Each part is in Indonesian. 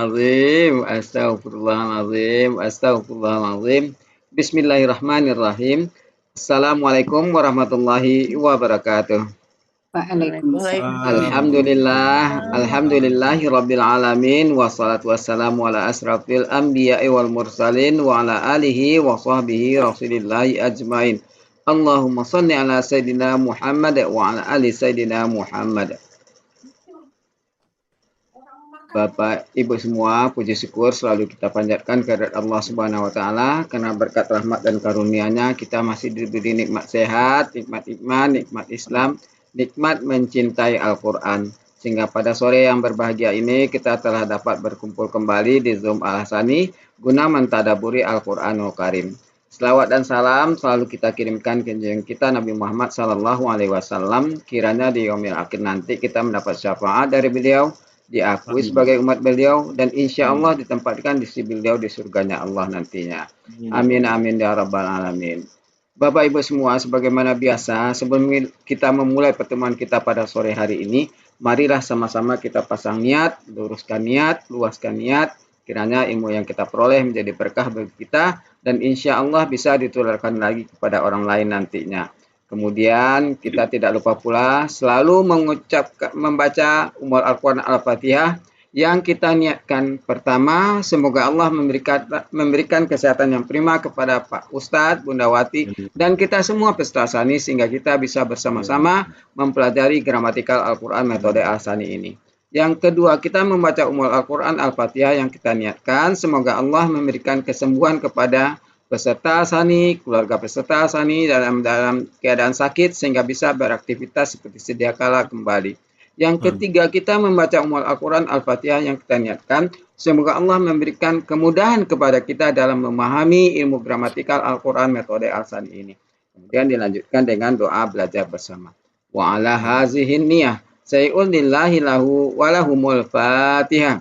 Astaghfirullahaladzim, astaghfirullahaladzim, astaghfirullahaladzim. Bismillahirrahmanirrahim. Assalamualaikum warahmatullahi wabarakatuh. Waalaikumsalam. Alhamdulillah, alhamdulillahi rabbil alamin, wassalatu wassalamu ala asrafil anbiya'i wal mursalin wa ala alihi wa sahbihi rasulillahi ajmain. Allahumma salli ala sayyidina Muhammad wa ala ali sayyidina Muhammad. Bapak, Ibu semua, puji syukur selalu kita panjatkan kehadirat Allah Subhanahu wa taala karena berkat rahmat dan karunia-Nya kita masih diberi nikmat sehat, nikmat iman, nikmat Islam, nikmat mencintai Al-Qur'an. Sehingga pada sore yang berbahagia ini kita telah dapat berkumpul kembali di Zoom Al-Hasani guna mentadaburi Al-Qur'anul Karim. Selawat dan salam selalu kita kirimkan ke junjungan kita Nabi Muhammad sallallahu alaihi wasallam, kiranya di yaumil akhir nanti kita mendapat syafaat dari beliau, diakui sebagai umat beliau, dan insya Allah ditempatkan di sisi beliau di surganya Allah nantinya. Amin amin ya rabbal alamin. Bapak Ibu semua, sebagaimana biasa, sebelum kita memulai pertemuan kita pada sore hari ini, marilah sama-sama kita pasang niat, luruskan niat, luaskan niat, kiranya ilmu yang kita peroleh menjadi berkah bagi kita, dan insya Allah bisa ditularkan lagi kepada orang lain nantinya. Kemudian kita tidak lupa pula selalu membaca Al-Quran Al-Fatihah yang kita niatkan. Pertama, semoga Allah memberikan kesehatan yang prima kepada Pak Ustadz, Bunda Wati, dan kita semua peserta Al-Sani sehingga kita bisa bersama-sama mempelajari gramatikal Al-Quran metode Al-Sani ini. Yang kedua, kita membaca Al-Quran Al-Fatihah yang kita niatkan. Semoga Allah memberikan kesembuhan kepada peserta Al-Sani, keluarga peserta Al-Sani dalam keadaan sakit sehingga bisa beraktivitas seperti sedia kala kembali. Yang ketiga, kita membaca Al-Quran Al-Fatihah yang kita niatkan. Semoga Allah memberikan kemudahan kepada kita dalam memahami ilmu gramatikal Al-Quran metode Al-Sani ini. Kemudian dilanjutkan dengan doa belajar bersama. Wa ala hazihin niyah say'ul lillahi lahu walahumul fatihah.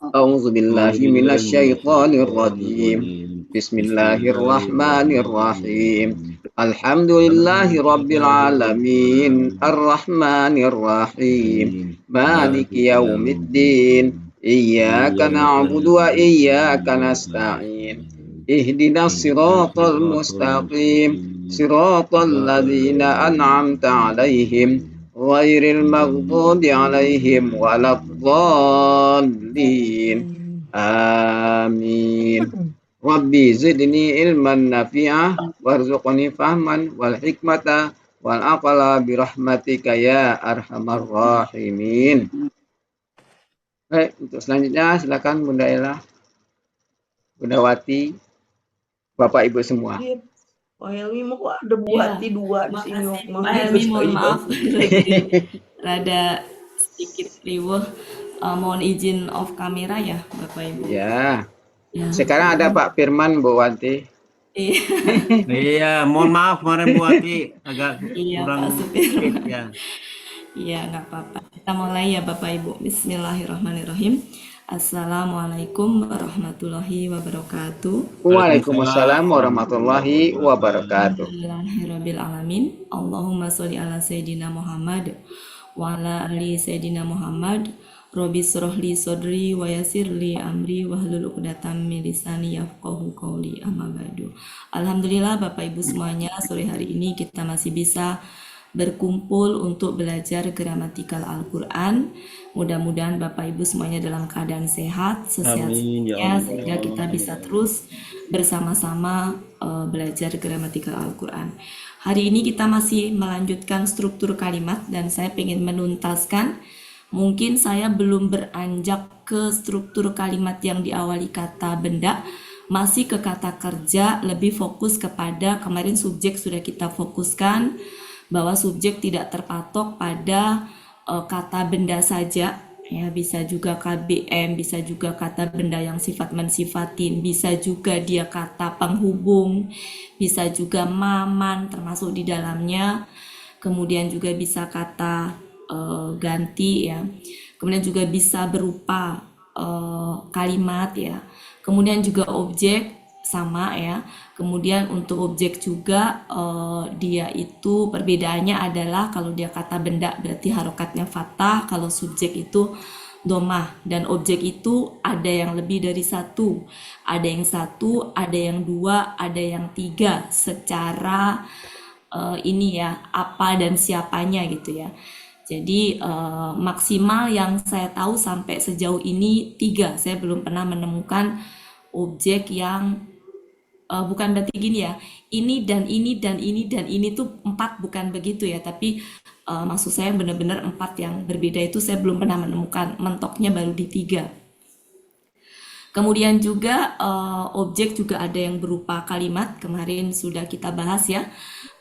A'udzu billahi minasyaitonir rajim. Bismillahirrahmanirrahim. Alhamdulillahi rabbil alamin. Arrahmanirrahim. Maliki yaumiddin. Iyyaka na'budu wa iyyaka nasta'in. Ihdinas siratal mustaqim. Siratal ladzina an'amta 'alaihim ghairil maghdubi 'alaihim waladdallin. Amin. Rabbi zidni ilman nafi'ah warzuqni fahman wal hikmata wal aqla birahmatika ya arhamar rahimin. Baik, untuk selanjutnya silakan Bunda Ella, Bunda Wati, Bapak Ibu semua. Pak Helmi mau kok ada Bu Wati dua di sini. Pak Helmi mohon maaf rada sedikit riweuh. Mohon izin off kamera ya Bapak Ibu. Ya. Sekarang ada Pak Firman, Bu Wati. Iya, mohon maaf kemarin Bu Wati agak kurang fit ya. Iya, nggak apa-apa. Kita mulai ya Bapak Ibu. Bismillahirrahmanirrahim. Assalamualaikum warahmatullahi wabarakatuh. Waalaikumsalam warahmatullahi wabarakatuh. Alhamdulillahirabbil alamin. Allahumma sholli ala sayyidina Muhammad wa ala ali sayyidina Muhammad. Robbi shrahli sodri wa yassirli amri wahlul 'uqdatam min lisani yafqahu qawli, amma ba'du. Alhamdulillah Bapak Ibu semuanya, sore hari ini kita masih bisa berkumpul untuk belajar gramatikal Al-Qur'an. Mudah-mudahan Bapak Ibu semuanya dalam keadaan sehat, sesehat-sehatnya, sehingga kita bisa terus bersama-sama belajar gramatikal Al-Qur'an. Hari ini kita masih melanjutkan struktur kalimat dan saya ingin menuntaskan. Mungkin saya belum beranjak ke struktur kalimat yang diawali kata benda, masih ke kata kerja, lebih fokus kepada kemarin subjek sudah kita fokuskan bahwa subjek tidak terpatok pada kata benda saja, ya bisa juga KBM, bisa juga kata benda yang sifat mensifatin, bisa juga dia kata penghubung, bisa juga maman termasuk di dalamnya, kemudian juga bisa kata ganti ya, kemudian juga bisa berupa kalimat ya, kemudian juga objek sama ya, kemudian untuk objek juga dia itu perbedaannya adalah kalau dia kata benda berarti harokatnya fathah, kalau subjek itu domah, dan objek itu ada yang lebih dari satu, ada yang satu, ada yang dua, ada yang tiga, secara ini ya, apa dan siapanya gitu ya. Jadi maksimal yang saya tahu sampai sejauh ini 3. Saya belum pernah menemukan objek yang bukan berarti gini ya, ini dan ini dan ini dan ini tuh 4, bukan begitu ya, tapi maksud saya benar-benar 4 yang berbeda itu saya belum pernah menemukan, mentoknya baru di 3. Kemudian juga objek juga ada yang berupa kalimat, kemarin sudah kita bahas ya,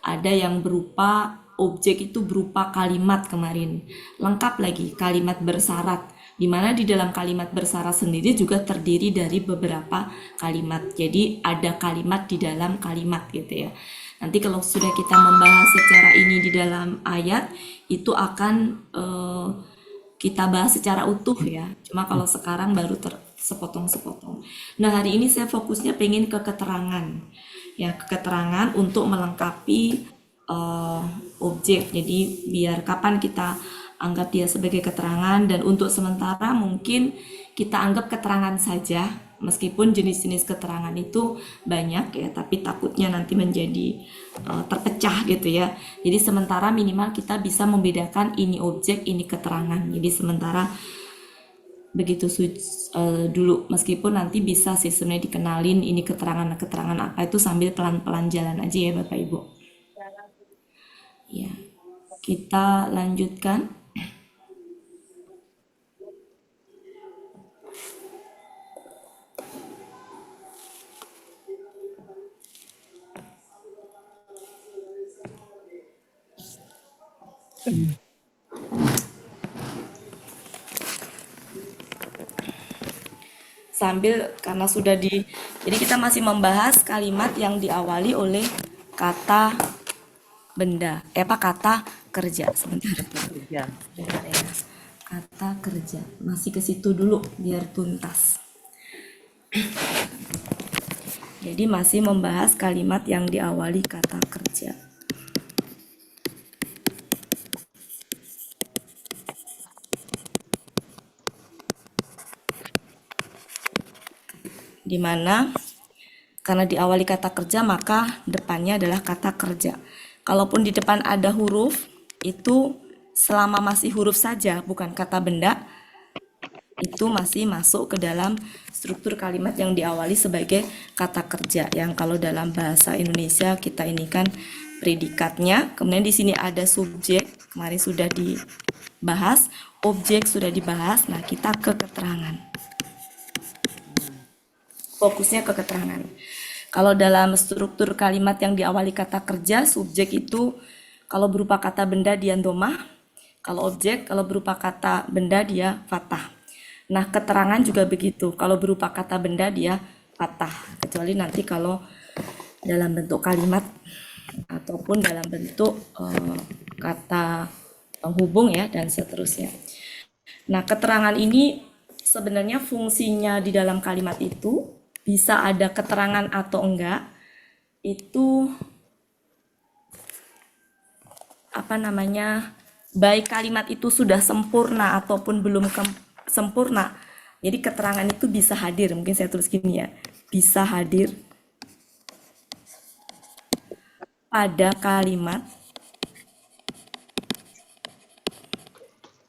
ada yang berupa objek itu berupa kalimat kemarin, lengkap lagi kalimat bersyarat, di mana di dalam kalimat bersyarat sendiri juga terdiri dari beberapa kalimat. Jadi ada kalimat di dalam kalimat gitu ya. Nanti kalau sudah kita membahas secara ini di dalam ayat, itu akan kita bahas secara utuh ya. Cuma kalau sekarang baru sepotong-sepotong. Nah, hari ini saya fokusnya pengen ke keterangan. Ya, keterangan untuk melengkapi objek. Jadi biar kapan kita anggap dia sebagai keterangan, dan untuk sementara mungkin kita anggap keterangan saja, meskipun jenis-jenis keterangan itu banyak ya, tapi takutnya nanti menjadi terpecah gitu ya. Jadi sementara minimal kita bisa membedakan ini objek, ini keterangan. Jadi sementara begitu dulu, meskipun nanti bisa sih sebenarnya dikenalin ini keterangan apa itu sambil pelan-pelan jalan aja ya Bapak Ibu. Ya, kita lanjutkan. Sambil karena sudah jadi kita masih membahas kalimat yang diawali oleh kata benda, kata kerja. Sebentar ya. Kata kerja, masih ke situ dulu biar tuntas. Jadi masih membahas kalimat yang diawali kata kerja. Dimana karena diawali kata kerja maka depannya adalah kata kerja. Kalaupun di depan ada huruf, itu selama masih huruf saja, bukan kata benda, itu masih masuk ke dalam struktur kalimat yang diawali sebagai kata kerja. Yang kalau dalam bahasa Indonesia kita ini kan predikatnya, kemudian di sini ada subjek, kemarin sudah dibahas, objek sudah dibahas, nah kita ke keterangan. Fokusnya ke keterangan. Kalau dalam struktur kalimat yang diawali kata kerja, subjek itu kalau berupa kata benda dia domah, kalau objek kalau berupa kata benda dia fathah. Nah, keterangan juga begitu. Kalau berupa kata benda dia fathah, kecuali nanti kalau dalam bentuk kalimat ataupun dalam bentuk kata penghubung ya dan seterusnya. Nah, keterangan ini sebenarnya fungsinya di dalam kalimat itu bisa ada keterangan atau enggak, itu baik kalimat itu sudah sempurna ataupun belum sempurna. Jadi keterangan itu bisa hadir, mungkin saya tulis gini ya, bisa hadir pada kalimat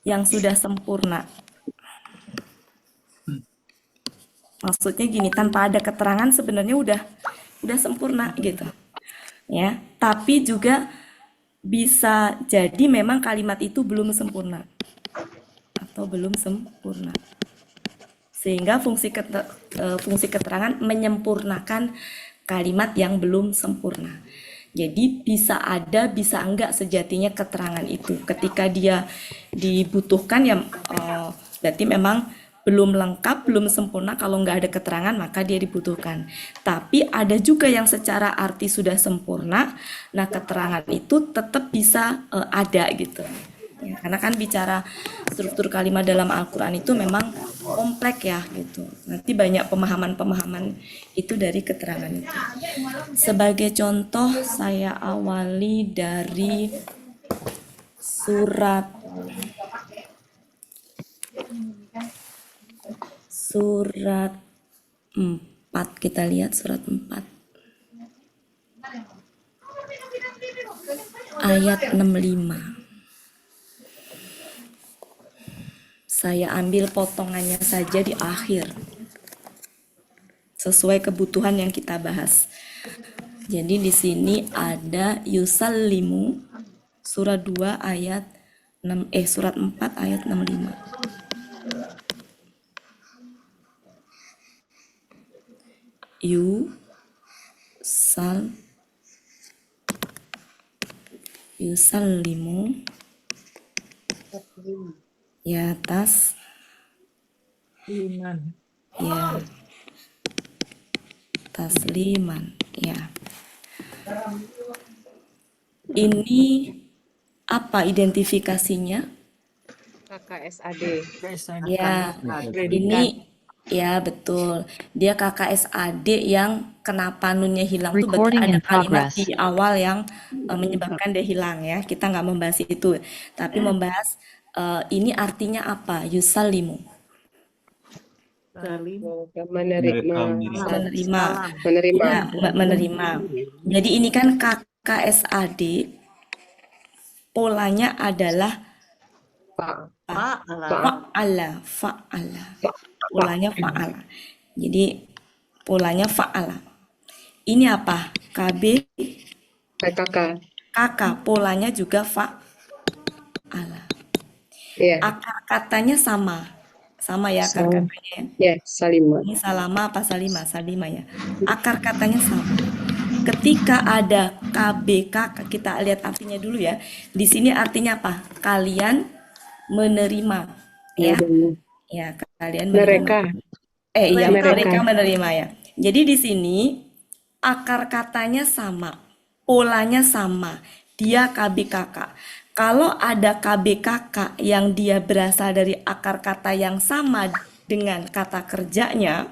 yang sudah sempurna. Maksudnya gini, tanpa ada keterangan sebenarnya udah sempurna gitu. Ya, tapi juga bisa jadi memang kalimat itu belum sempurna atau belum sempurna. Sehingga fungsi keterangan menyempurnakan kalimat yang belum sempurna. Jadi bisa ada, bisa enggak sejatinya keterangan itu. Ketika dia dibutuhkan ya berarti memang belum lengkap, belum sempurna. Kalau nggak ada keterangan maka dia dibutuhkan. Tapi ada juga yang secara arti sudah sempurna, nah keterangan itu tetap bisa ada gitu. Ya, karena kan bicara struktur kalimat dalam Al-Quran itu memang kompleks ya gitu. Nanti banyak pemahaman-pemahaman itu dari keterangan itu. Sebagai contoh saya awali dari surat Surat 4, kita lihat surat 4. Ayat 65. Saya ambil potongannya saja di akhir, sesuai kebutuhan yang kita bahas. Jadi di sini ada yusallimu, surat 2 ayat 6, surat 4 ayat 65. Yusallimu, ya, ya, tasliman, ya. Ini apa identifikasinya? KKSAD. Ya, ini ya betul. Dia KKSAD yang kenapa nunnya hilang tuh berarti Recording ada in kalimat progress. di awal yang menyebabkan dia hilang ya. Kita nggak membahas itu, tapi membahas ini artinya apa? Yusallimu. Menerima. Menerima. Ya, menerima. Jadi ini kan KKSAD, polanya adalah fa'ala. Polanya fa'ala. Jadi polanya fa'ala. Ini apa? KB, KK, polanya juga fa'ala. Iya. Akar katanya sama ya akar katanya. Ya, salima. Ini salama apa salima? Salima ya. Akar katanya sama. Ketika ada KBK, kita lihat artinya dulu ya. Di sini artinya apa? Kalian menerima, ya. Ya, kalian menerima. Mereka menerima ya. Jadi di sini akar katanya sama, polanya sama. Dia KBKK. Kalau ada KBKK yang dia berasal dari akar kata yang sama dengan kata kerjanya,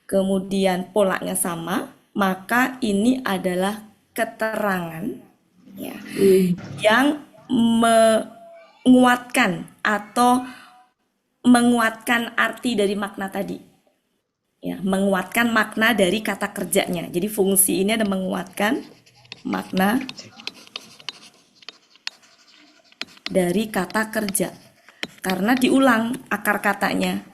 kemudian polanya sama, maka ini adalah keterangan ya, yang menguatkan atau menguatkan arti dari makna tadi. Ya, menguatkan makna dari kata kerjanya. Jadi fungsi ini ada menguatkan makna dari kata kerja. Karena diulang akar katanya.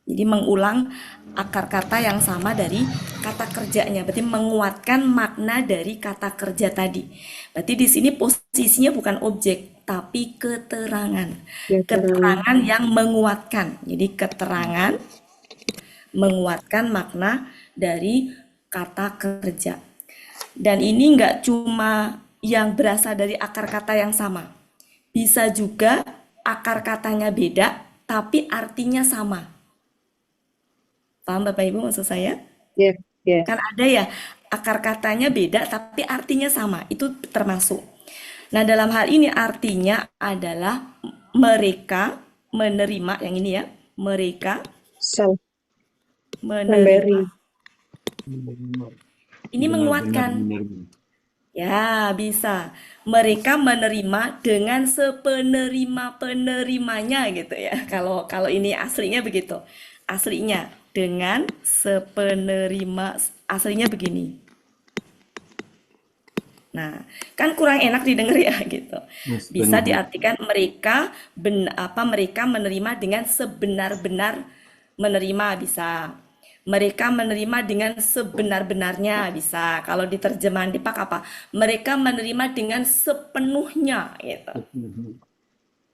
Jadi mengulang akar kata yang sama dari kata kerjanya. Berarti menguatkan makna dari kata kerja tadi. Berarti di sini posisinya bukan objek, tapi keterangan. Keterangan yang menguatkan. Jadi keterangan menguatkan makna dari kata kerja. Dan ini nggak cuma yang berasal dari akar kata yang sama. Bisa juga akar katanya beda, tapi artinya sama. Paham Bapak Ibu maksud saya? Iya. Kan ada ya, akar katanya beda, tapi artinya sama. Itu termasuk. Nah, dalam hal ini artinya adalah mereka menerima, yang ini ya, mereka menerima. Ini menguatkan. Ya, bisa. Mereka menerima dengan sepenerima-penerimanya gitu ya. Kalau ini aslinya begitu. Aslinya dengan sepenerima, aslinya begini. Nah, kan kurang enak didengar ya gitu. Bisa diartikan mereka mereka menerima dengan sebenar-benar menerima, bisa. Mereka menerima dengan sebenar-benarnya, bisa. Kalau di terjemahan Depak apa? Mereka menerima dengan sepenuhnya gitu.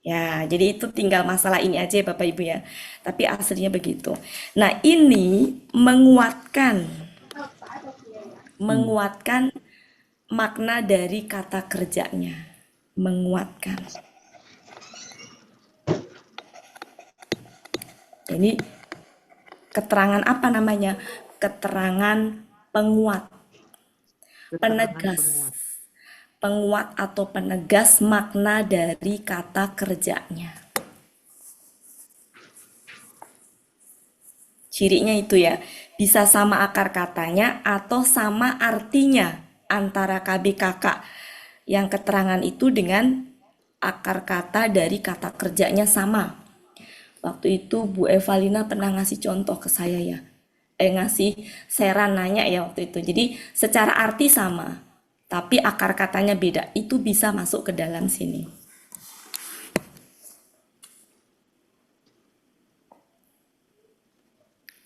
Ya, jadi itu tinggal masalah ini aja ya Bapak Ibu ya. Tapi aslinya begitu. Nah, ini menguatkan makna dari kata kerjanya. Menguatkan. Ini keterangan apa namanya? Keterangan penguat. Penegas. Penguat atau penegas makna dari kata kerjanya. Cirinya itu ya, bisa sama akar katanya atau sama artinya antara KBKK yang keterangan itu dengan akar kata dari kata kerjanya sama. Waktu itu Bu Evalina pernah ngasih contoh ke saya ya. Ngasih saran nanya ya waktu itu. Jadi secara arti sama, tapi akar katanya beda. Itu bisa masuk ke dalam sini.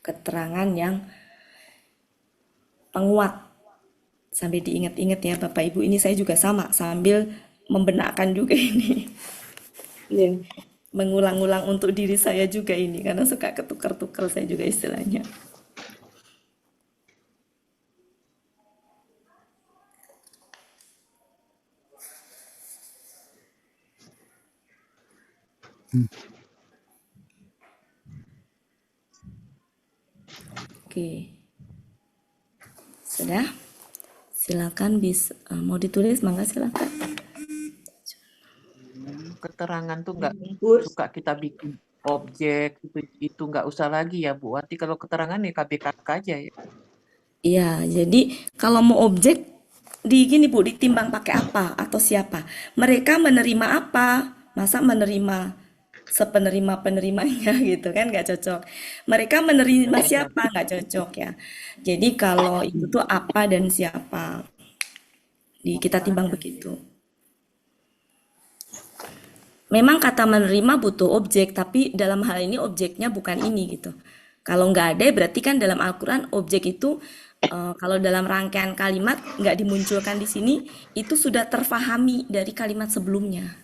Keterangan yang penguat. Sampai diingat-ingat ya Bapak Ibu, ini saya juga sama sambil membenarkan juga ini. Iya. Mengulang-ulang untuk diri saya juga ini karena suka ketukar-tukar saya juga istilahnya. Oke. Sudah? Silakan bisa mau ditulis mangga silakan. Keterangan tuh nggak Kurs. suka kita bikin objek itu nggak usah lagi ya Bu Wati, kalau keterangan ya KBKK aja ya. Iya, jadi kalau mau objek di gini Bu, ditimbang pakai apa atau siapa? Mereka menerima apa? Masa menerima sepenerima-penerimanya gitu kan nggak cocok. Mereka menerima siapa? Nggak cocok ya. Jadi kalau itu tuh apa dan siapa. Kita timbang begitu. Memang kata menerima butuh objek, tapi dalam hal ini objeknya bukan ini gitu. Kalau nggak ada, berarti kan dalam Al-Quran objek itu kalau dalam rangkaian kalimat nggak dimunculkan di sini, itu sudah terfahami dari kalimat sebelumnya.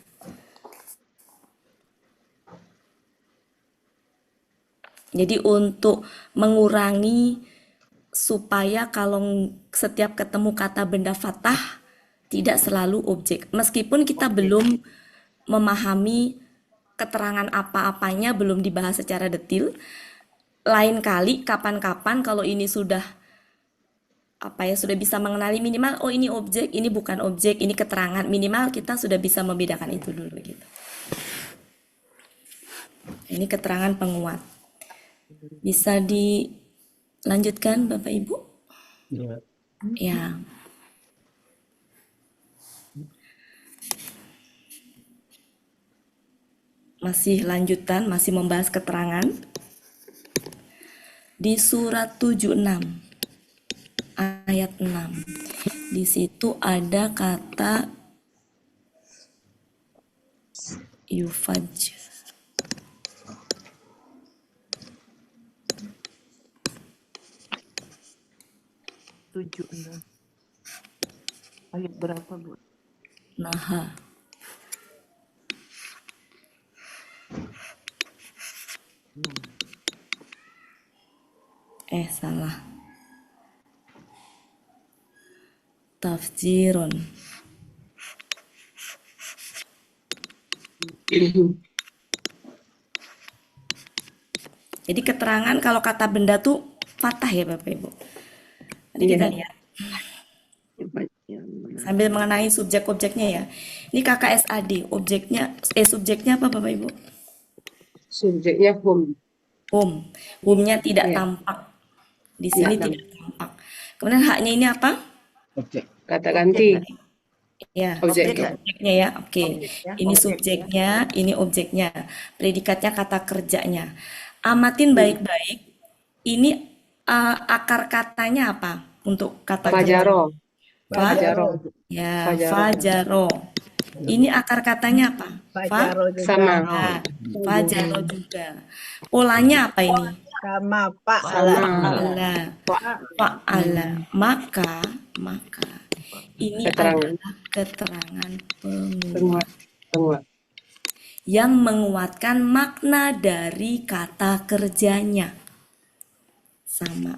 Jadi untuk mengurangi supaya kalau setiap ketemu kata benda fathah tidak selalu objek. Meskipun kita belum memahami keterangan apa-apanya, belum dibahas secara detail. Lain kali, kapan-kapan kalau ini sudah sudah bisa mengenali minimal, oh ini objek, ini bukan objek, ini keterangan, minimal kita sudah bisa membedakan itu dulu gitu. Ini keterangan penguat. Bisa dilanjutkan Bapak Ibu? Ya. Masih lanjutan, masih membahas keterangan. Di surat 76 ayat 6. Di situ ada kata yufaj. Tujuh ayat berapa Bu? Naha. Salah. Tafsirun. Jadi keterangan kalau kata benda tuh fathah ya Bapak Ibu. Tadi kita lihat. Sambil mengenai subjek objeknya ya. Ini KKSAD, objeknya subjeknya apa Bapak Ibu? Subjeknya hum. Home. Home-nya tidak Iya. tampak. Di sini Tidak tidak tampak. Kemudian haknya ini apa? Objek. Kata ganti. Ya, Objek. subjeknya ya. Oke. Ini subjeknya, ini objeknya. Predikatnya kata kerjanya. Amatin baik-baik. Ini akar katanya apa untuk kata kerja? Fajaro. Fa- Fajaro. Ya, Fajaro. fajaro. Ini akar katanya apa? Sama. Nah, fajaro juga. Polanya apa ini? Sama Pak. Fa'ala. Fa'ala. Maka ini Keterangan. adalah keterangan penguat Penguat. Penguat. yang menguatkan makna dari kata kerjanya. Sama.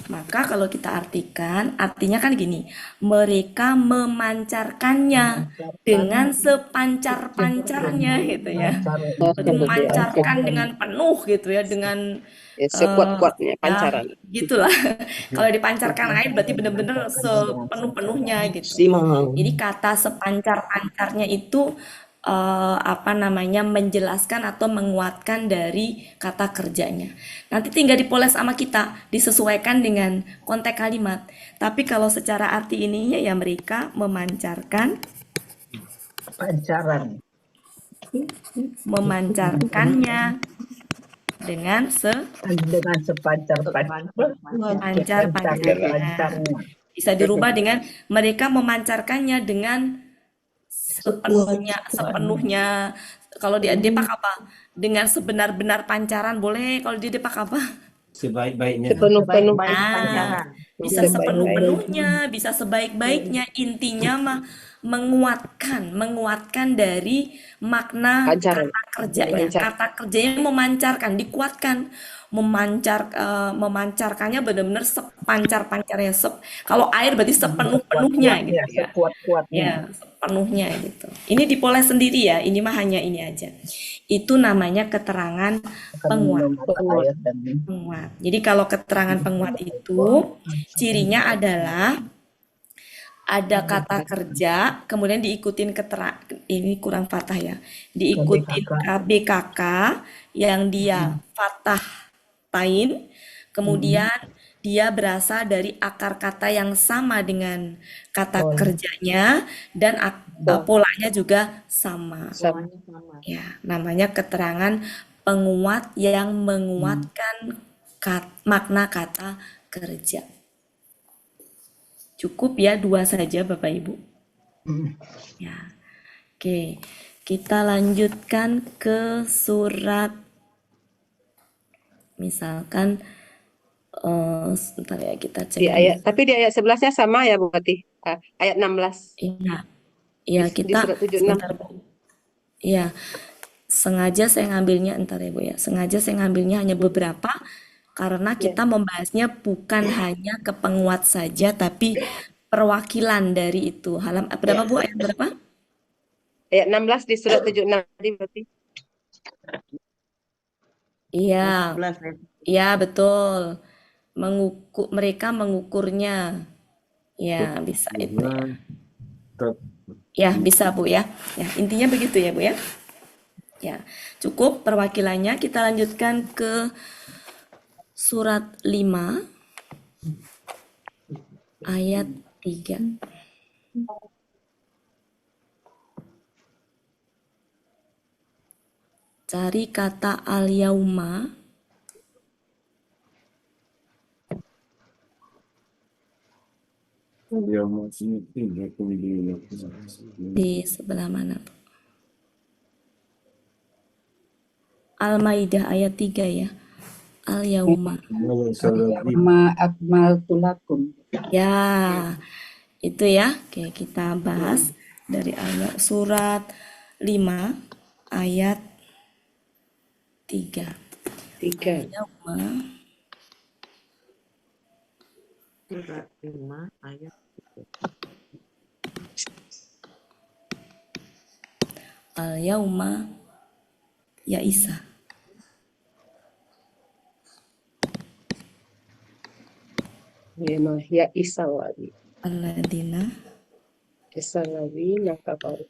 Maka kalau kita artikan, artinya kan gini, mereka memancarkannya dengan sepancar-pancarnya gitu ya. Berarti memancarkan dengan penuh gitu ya, dengan Ya, sekuat-kuatnya pancaran. gitulah. Kalau dipancarkan air berarti benar-benar sepenuh-penuhnya gitu. Jadi kata sepancar-pancarnya itu menjelaskan atau menguatkan dari kata kerjanya. Nanti tinggal dipoles sama kita, disesuaikan dengan konteks kalimat. Tapi kalau secara arti ininya ya mereka memancarkan Pancaran. memancarkannya dengan Dengan sepancar-pancarnya. Bisa dirubah dengan mereka memancarkannya dengan sepenuhnya. Kalau di Depak apa? Dengan sebenar-benar pancaran boleh. Kalau di Depak apa? Sebaik-baiknya. Sepenuh-penuh. Bisa Sebaik-baik. sepenuh-penuhnya, bisa sebaik-baiknya. Intinya mah menguatkan dari makna Pancaran. kata kerjanya. Pancar. Kata kerjanya memancarkan, dikuatkan. Memancarkannya benar-benar sepancar-pancarnya. Kalau air berarti sepenuh-penuhnya gitu ya. Ya, sepenuhnya gitu. Ini dipoles sendiri ya. Ini mah hanya ini aja. Itu namanya keterangan penguat. Penguat. Jadi kalau keterangan penguat itu cirinya adalah ada kata kerja, kemudian diikutin ini kurang fathah ya, diikutin KBKK yang dia fathah tain, kemudian dia berasal dari akar kata yang sama dengan kata kerjanya dan polanya juga sama. Ya, namanya keterangan penguat yang menguatkan makna kata kerja. Cukup ya, 2 saja Bapak Ibu. Ya. Oke, kita lanjutkan ke surat misalkan sebentar ya kita cek. Tapi di ayat 11-nya sama ya Bu Wati? Ayat 16. Iya. Iya, Di kita surat 76. sebentar, Bu. Iya. Sengaja saya ngambilnya entar ya Bu ya. Sengaja saya ngambilnya hanya beberapa karena kita membahasnya bukan hanya ke penguat saja tapi perwakilan dari itu. Berapa Bu? Ayat berapa? Ayat 16 di surat 76 tadi berarti. Iya. Iya, betul. Mereka mengukurnya. Ya, bisa itu ya. Ya, bisa Bu ya. Ya, intinya begitu ya Bu ya. Ya, cukup perwakilannya. Kita lanjutkan ke surat 5 ayat 3. Cari kata al-yauma di sebelah mana? Al-Maidah ayat 3 ya. Al-yauma. Akmaltu lakum. Ya, itu ya. Oke, kita bahas dari ayat surat 5 ayat 3. 3. Yauma. Surat 5 ayat 3. Al-yauma ya Isa. Ya Isa wali. Alladzina Isa wali nakafaru.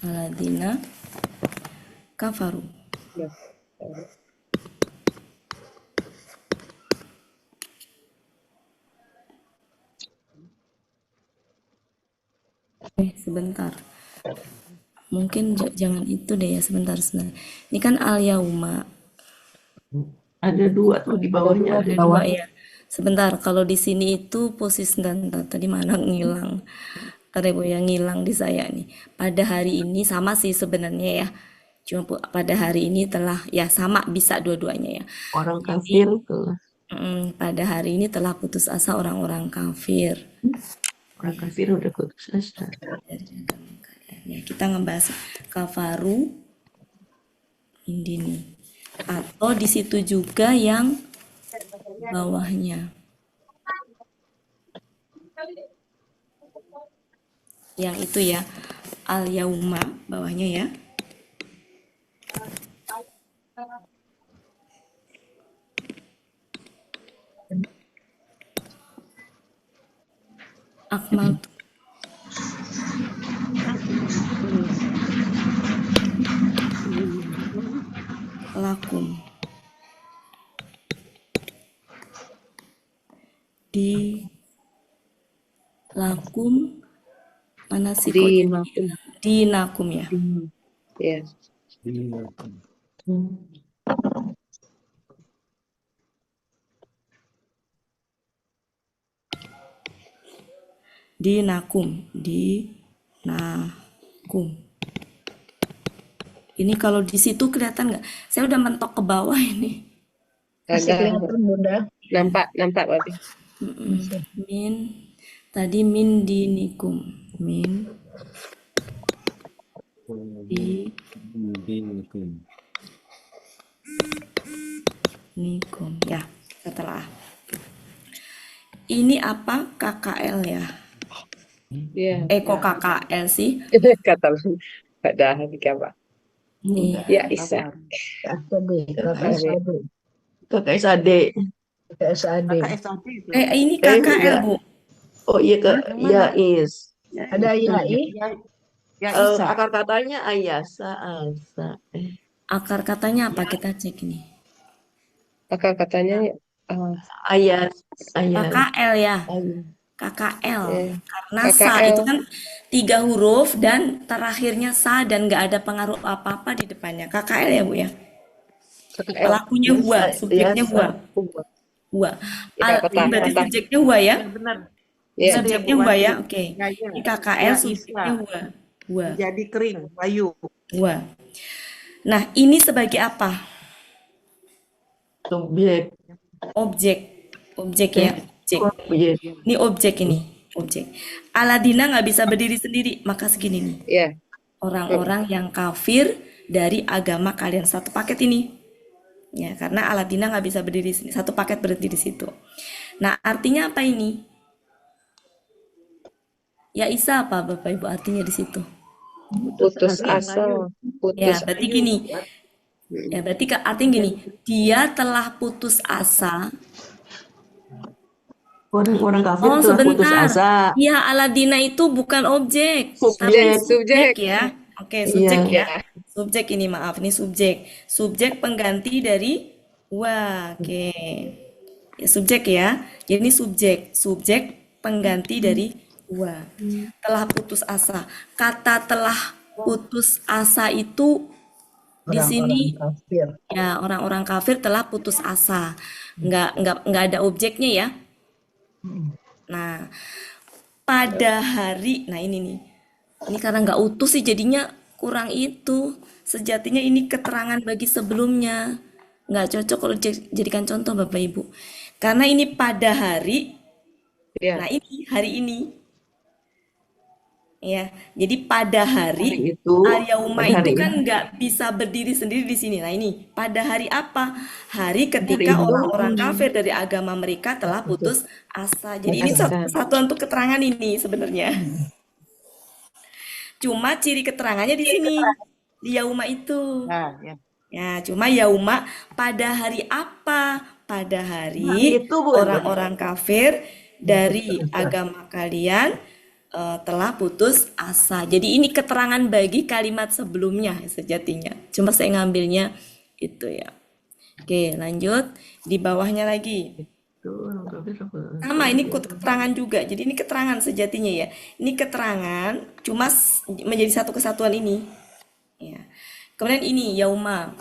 alladzina kafaru. Ya. Sebentar. Mungkin jangan itu deh ya, sebentar. Ini kan al-yauma. Ada 2 tuh di bawahnya. Ada 2 ya. Sebentar, kalau di sini itu posisi tadi mana ngilang. Tadi Bu yang ngilang di saya nih. Pada hari ini sama sih sebenarnya ya. Cuma pada hari ini telah ya sama bisa dua-duanya ya. Orang kafir tuh. Pada hari ini telah putus asa orang-orang kafir. Orang kafir udah putus asa. Ya, kita ngebahas kafaru ini atau di situ juga yang bawahnya. Yang itu ya, al-yauma bawahnya ya. Akmal lakum di lakum Mana sih kok Di jadi makum. dinakum ya? Ya. Dinakum, dinakum. Ini kalau di situ kelihatan nggak? Saya udah mentok ke bawah ini. Masih Ada kelihatan Bunda. nampak berarti. Min, tadi min dinikum, min dinikum. Ya, setelah. Ini apa? KKL ya? Ya. Kok KKL sih? Kata ada apa? Nih, Ya Isa. Kakak SAD. Kakak SAD itu. ini KKL iya. Bu. Oh iya Kak, Yang mana? Yais. Ada YAI, Ya Isa. Akar katanya Ayasa, Asa. Akar katanya apa? Kita cek ini. Akal katanya Ayas, Ayas. KKL ya. Ayas. KKL. Ya. Karena sa KKL. itu kan 3 huruf dan terakhirnya sa dan nggak ada pengaruh apa-apa di depannya. KKL ya Bu ya. Pelakunya huwa, subjeknya huwa. Huwa. Ya, Ini berarti petah. subjeknya huwa ya. Benar. Ya. Subjeknya huwa ya. Oke. Ya, ya. Ini KKL Ya, subjeknya Isa. huwa. Huwa. Jadi kering, layu. Huwa. Nah, ini sebagai apa? Subjek. Objek. Objek ya. Objek. Objek. Ini objek ini. Objek. Aladina nggak bisa berdiri sendiri. Maka segini nih. Ya. Orang-orang yang kafir dari agama kalian. Satu paket ini. Ya, karena Aladina nggak bisa berdiri di sini. Satu paket berhenti di situ. Nah, artinya apa ini? Ya Isa apa Bapak Ibu artinya di situ? Putus asa. Ya, Putus. berarti gini. Ya, berarti artinya gini. Dia telah putus asa. Orang kafir Oh, telah putus sebentar. asa. Ya, Aladina itu bukan objek, tapi Subjek. subjek ya. Oke, subjek Iya. ya. Subjek ini maaf, ini subjek. Subjek pengganti dari wa. Oke. Ya, subjek ya. Jadi ini subjek. Subjek pengganti dari wa. Telah putus asa. Kata telah putus asa itu di sini ya orang-orang kafir telah putus asa. Nggak ada objeknya ya. Nah, pada hari, nah ini nih, ini karena nggak utuh sih jadinya kurang itu. Sejatinya ini keterangan bagi sebelumnya. Nggak cocok kalau jadikan contoh Bapak Ibu. Karena ini pada hari, Ya. nah ini hari ini. Ya, jadi pada hari itu al-yauma pada itu hari kan nggak bisa berdiri sendiri di sini. Nah ini pada hari apa? Hari ketika Hari itu. orang-orang kafir dari agama mereka telah putus asa. Jadi ini Asa. satu untuk keterangan ini sebenarnya. Cuma ciri keterangannya di sini di yauma itu. Nah, ya. Ya, cuma yauma pada hari apa? Pada hari Hari itu bukan orang-orang kafir dari agama kalian telah putus asa. Jadi ini keterangan bagi kalimat sebelumnya sejatinya. Cuma saya ngambilnya itu ya. Oke, lanjut di bawahnya lagi. Sama ini keterangan juga. Jadi ini keterangan sejatinya ya. Ini keterangan cuma menjadi satu kesatuan ini. Ya. Kemudian ini yauma.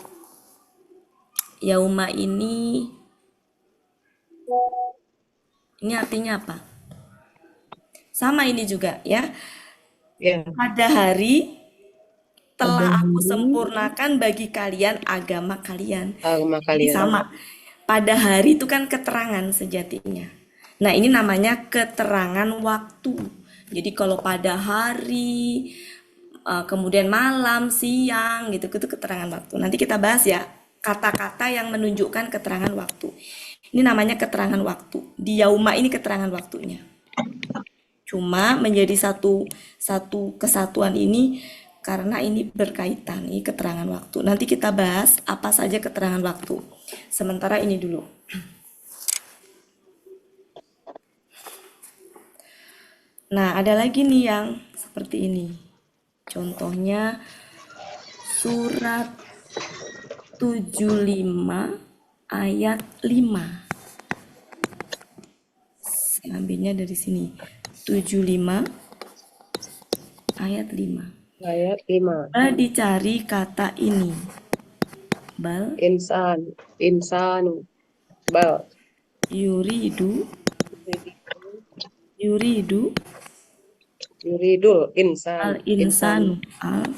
Yauma ini artinya apa? Sama ini juga ya. Ya. Pada hari telah aku sempurnakan bagi kalian agama kalian. Agama Jadi kalian. sama. Pada hari itu kan keterangan sejatinya. Nah, ini namanya keterangan waktu. Jadi kalau pada hari, kemudian malam, siang, gitu, itu keterangan waktu. Nanti kita bahas ya, kata-kata yang menunjukkan keterangan waktu. Ini namanya keterangan waktu. Di yauma ini keterangan waktunya. Cuma menjadi satu kesatuan ini karena ini berkaitan, ini keterangan waktu. Nanti kita bahas apa saja keterangan waktu. Sementara ini dulu. Nah, ada lagi nih yang seperti ini. Contohnya surat 75 ayat 5. Saya ambilnya dari sini. 75 ayat 5. Ayat 5. Coba dicari kata ini. Bal Insanu. Bal. yuridu Yuridul insan. al insanu al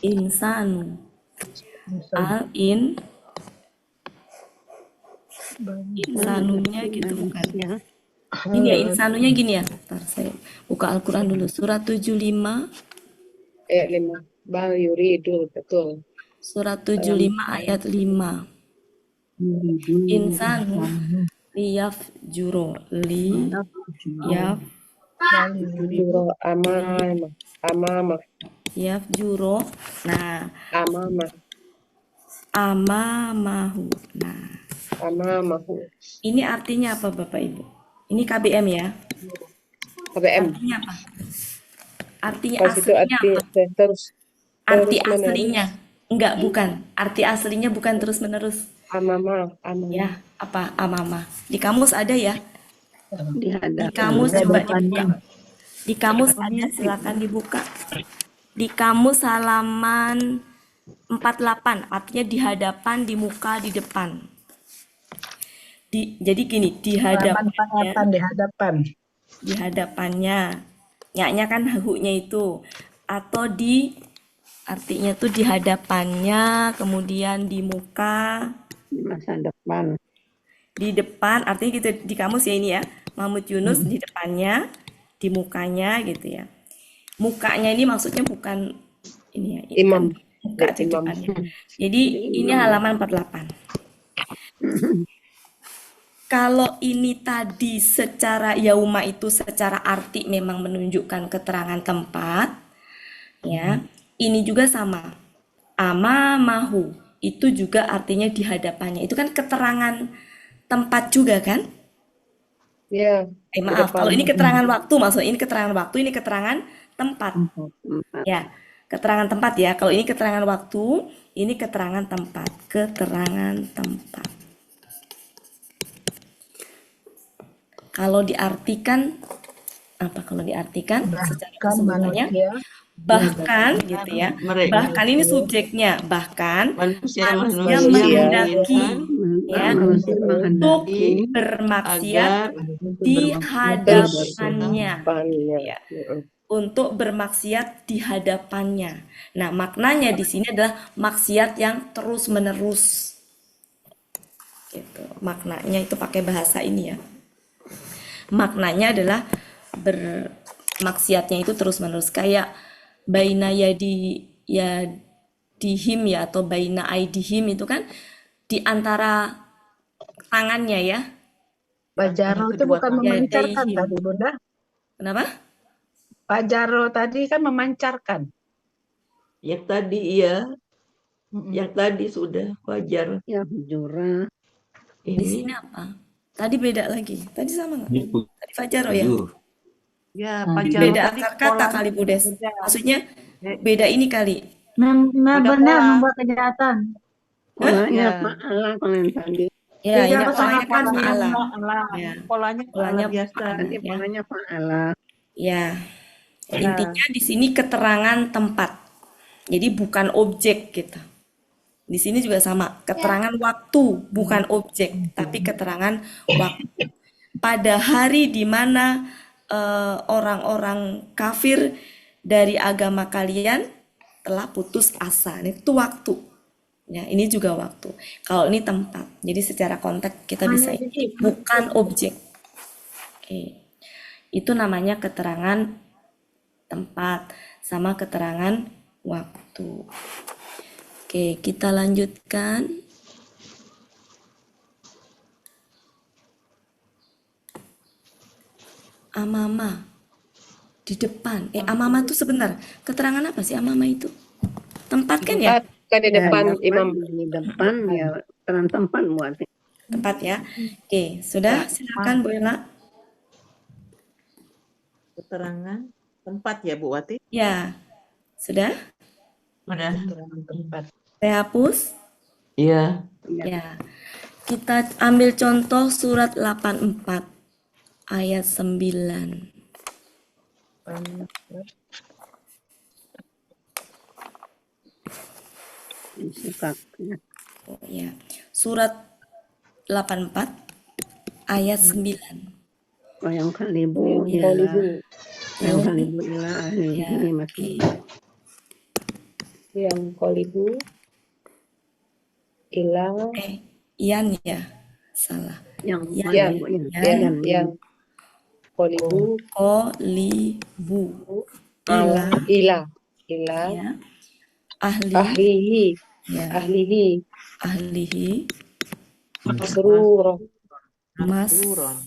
insanu al insanunya gitu bukan. Gini ya, insanunya gini ya. Ntar saya buka Al-Quran dulu. Surat 75. Ayat 5. Bal yuridul, betul. Surat 75 ayat 5. Insanu liyaf juro liyaf Juro amama. yaf juro. Nah, amamahu. Nah, Amamahu. ini artinya apa Bapak Ibu? Ini KBM ya. KBM. Artinya apa? Artinya Pas itu aslinya arti apa? terus Arti menerus. aslinya. Enggak, bukan. Arti aslinya bukan terus menerus. Amama. Ya, apa amama? Di kamus ada ya? Di kamus Di coba hadapannya. dibuka. Di kamus ada, silakan dibuka. Di kamus halaman 48, artinya di hadapan, di muka, di depan. Jadi gini, di hadapannya, Di hadapan. di hadapannya. Nyaknya kan hu-nya itu. Atau di, artinya tuh di hadapannya, kemudian di muka, Masa depan. di depan, artinya gitu di kamus ya ini ya. Mahmud Yunus di depannya, di mukanya gitu ya. Mukanya ini maksudnya bukan ini ya, Imam. muka di Imam. depannya. Jadi ini halaman 48. Kalau ini tadi secara yauma itu secara arti memang menunjukkan keterangan tempat, ya. Ini juga sama. Amamahu itu juga artinya di hadapannya. Itu kan keterangan tempat juga kan? Ya. Maaf, kalau ini keterangan waktu, maksudnya ini keterangan waktu, ini keterangan tempat. Ya, keterangan tempat ya. Kalau ini keterangan waktu, ini keterangan tempat. Keterangan tempat. Kalau diartikan, apa kalau diartikan secara keseluruhannya? Bahkan gitu ya. Bahkan ini subjeknya. Bahkan manusia menghendaki ya untuk bermaksiat di hadapannya. Ya. Untuk bermaksiat di hadapannya. Nah, maknanya di sini adalah maksiat yang terus-menerus. Gitu. Maknanya itu pakai bahasa ini ya. Maknanya adalah bermaksiatnya itu terus-menerus, kayak baina yadihim ya, atau baina aidihim itu kan di antara tangannya ya. Pak Jarro itu bukan memancarkan Yadaihim. tadi, Bunda. Kenapa? Pak Jarro tadi kan memancarkan. Yang tadi iya, yang tadi sudah wajar. Ya, jurah. Di Ini sini apa? Tadi beda lagi. Tadi sama nggak? Tadi Fajaro ya? Ya, Pak Jarro Beda tadi akar kata kali Budes. Maksudnya beda ini kali. Beda benar pola. membuat kejahatan. Ya. Fa'ala kalau yang tadi. Ya, ini Beda polanya kan polanya fa'ala. Ya. Polanya Polanya biasa. fa'ala, ya. Polanya fa'ala. Ya. Intinya di sini keterangan tempat. Jadi bukan objek gitu. Di sini juga sama, keterangan waktu, bukan objek, tapi keterangan waktu. Pada hari di mana orang-orang kafir dari agama kalian telah putus asa. Itu waktu. Ya, ini juga waktu. Kalau ini tempat. Jadi secara konteks kita bisa ini bukan objek. Oke. Itu namanya keterangan tempat sama keterangan waktu. Oke, kita lanjutkan. Amama di depan. Amama itu sebentar. Keterangan apa sih amama itu? Tempat kan ya? Kan di depan imam. Di depan ya terang tempat buat. Tempat ya. Oke, sudah silakan Bu Ella. Keterangan tempat ya, Bu Wati? Ya. Sudah? Udah. Tempat. Saya hapus. iya. Ya. Kita ambil contoh surat 84 ayat 9. Insyiqaq. Ya. Oh, ya. Surat 84 ayat 9. Yang kalibu Yang ila kolibu. yang Oh, kalibu ila ya. ahlihi Oke. masrur. Yang kolibu ila Ian ya. Salah. Yang Yan mana ya. Bu? Yang Yan. yang kolibu Kolibu. Ila. ila ila Ya. Ahli. ahlihi Ya. ahlihi Ahlihi. masrura Mas. Masruron.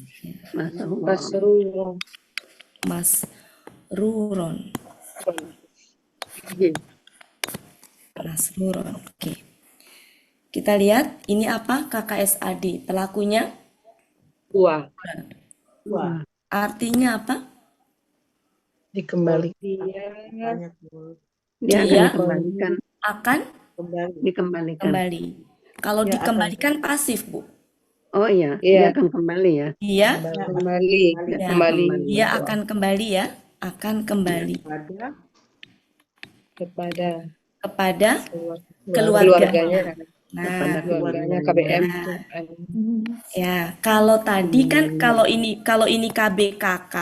masrur. masrura. Masruron. Masruron. Oke. Kita lihat ini apa? KKSAD. Pelakunya Dua Wah, artinya apa? dikembalikan. Banyak Bu. dia akan Dia dikembalikan, akan dikembalikan. kembali. Kalau Dia akan dikembalikan pasif, Bu. Oh iya, Iya. dia akan kembali ya. Dia Kembali ya, kembali dia akan kembali ya, akan kembali kepada kepada keluarganya Nah, keluarganya KBM. ya, kalau tadi kan kalau ini KBKK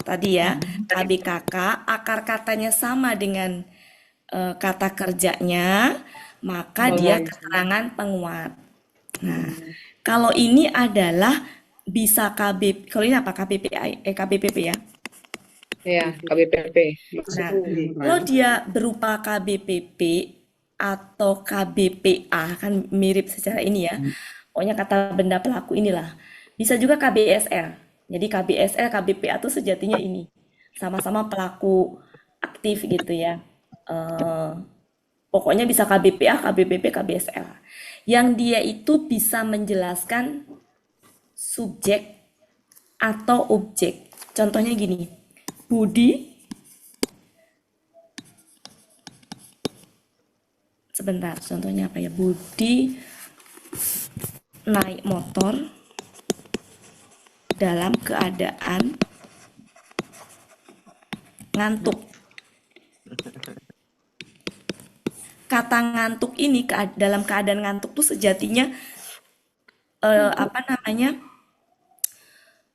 tadi ya, KBKK akar katanya sama dengan kata kerjanya, maka dia keterangan penguat. Nah, kalau ini adalah bisa kalau ini apa KBPP ya. Ya, KBPP. Nah, kalau dia berupa KBPP atau KBPA kan mirip secara ini ya. Pokoknya kata benda pelaku inilah. Bisa juga KBSL. Jadi KBSL, KBPA itu sejatinya ini. Sama-sama pelaku aktif gitu ya. Pokoknya bisa KBPA, KBPP, KBSL. Yang dia itu bisa menjelaskan subjek atau objek. Contohnya gini, Budi, sebentar, contohnya apa ya? Budi naik motor dalam keadaan ngantuk. Kata ngantuk ini dalam keadaan ngantuk tuh sejatinya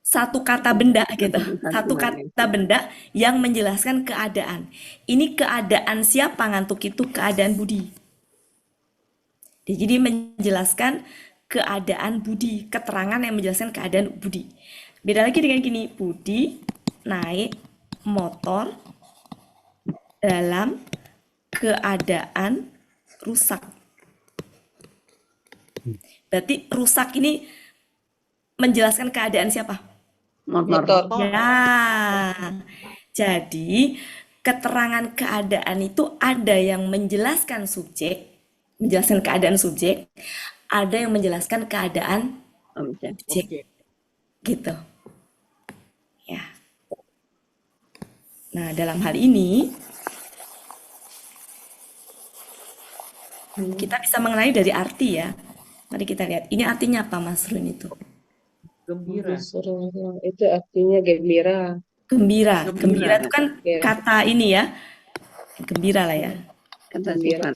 satu kata benda gitu, satu kata benda yang menjelaskan keadaan. Ini keadaan siapa ngantuk itu? Keadaan Budi. Jadi menjelaskan keadaan Budi, keterangan yang menjelaskan keadaan Budi. Beda lagi dengan gini, Budi naik motor dalam keadaan rusak. Berarti rusak ini menjelaskan keadaan siapa? Motor. Ya, jadi keterangan keadaan itu ada yang menjelaskan subjek, menjelaskan keadaan subjek, ada yang menjelaskan keadaan objek, gitu. Ya. Nah, dalam hal ini kita bisa mengenali dari arti ya. Mari kita lihat. Ini artinya apa, Mas Run itu? Gembira. Itu artinya gembira. Gembira. Gembira itu kan Ya. kata ini ya. Gembira lah ya. Kata sifat.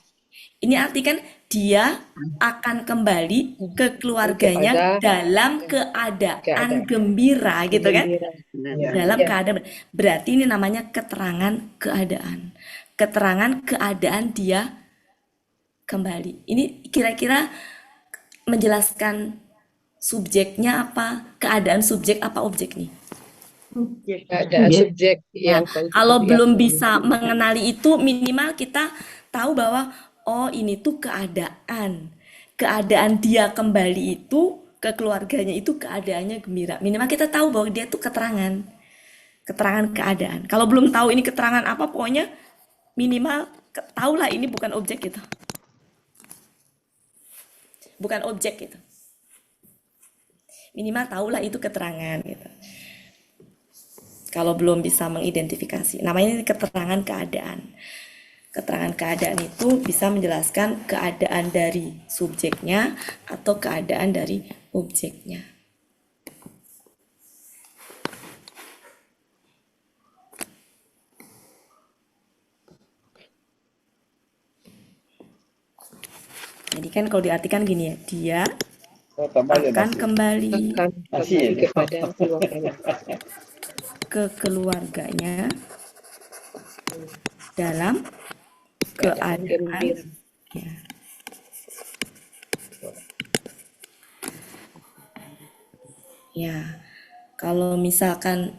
Ini arti kan dia akan kembali ke keluarganya dalam keadaan gembira gitu kan? Gembira. Dalam Ya. keadaan berarti ini namanya keterangan keadaan. Keterangan keadaan dia kembali. Ini kira-kira menjelaskan subjeknya apa? Keadaan subjek apa objek nih? Ada subjek yang Kalau belum bisa mengenali itu, minimal kita tahu bahwa oh ini tuh keadaan. Keadaan dia kembali itu ke keluarganya itu keadaannya gembira. Minimal kita tahu bahwa dia tuh keterangan. Keterangan keadaan. Kalau belum tahu ini keterangan apa, pokoknya minimal tahulah ini bukan objek gitu. Bukan objek gitu. Minimal tahulah itu keterangan gitu. Kalau belum bisa mengidentifikasi. Namanya ini keterangan keadaan. Keterangan keadaan itu bisa menjelaskan keadaan dari subjeknya atau keadaan dari objeknya. kan kalau diartikan gini ya, dia Oh, tambah aja akan nasi. kembali Akan Nasi kembali ya. kepada keluarganya. ke keluarganya dalam Keadaan keadaan gembira. ya, ya. Kalau misalkan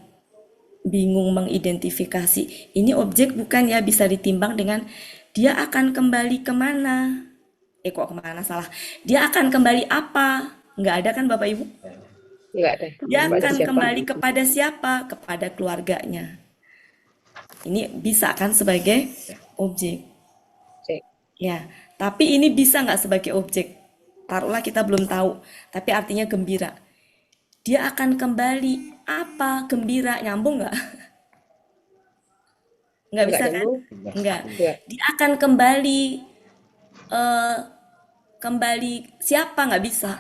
bingung mengidentifikasi ini objek bukan ya, bisa ditimbang dengan dia akan kembali kemana, kok kemana salah, dia akan kembali apa, nggak ada kan Bapak Ibu, Enggak ada. dia Kepada akan siapa? kembali kepada siapa, kepada keluarganya. Ini bisa kan sebagai objek Cek. ya, tapi ini bisa nggak sebagai objek, taruhlah kita belum tahu tapi artinya gembira, dia akan kembali apa, gembira, nyambung nggak? Nggak Enggak bisa kan? nyambung. Nggak. Enggak. Dia akan kembali, eh, kembali siapa, nggak bisa.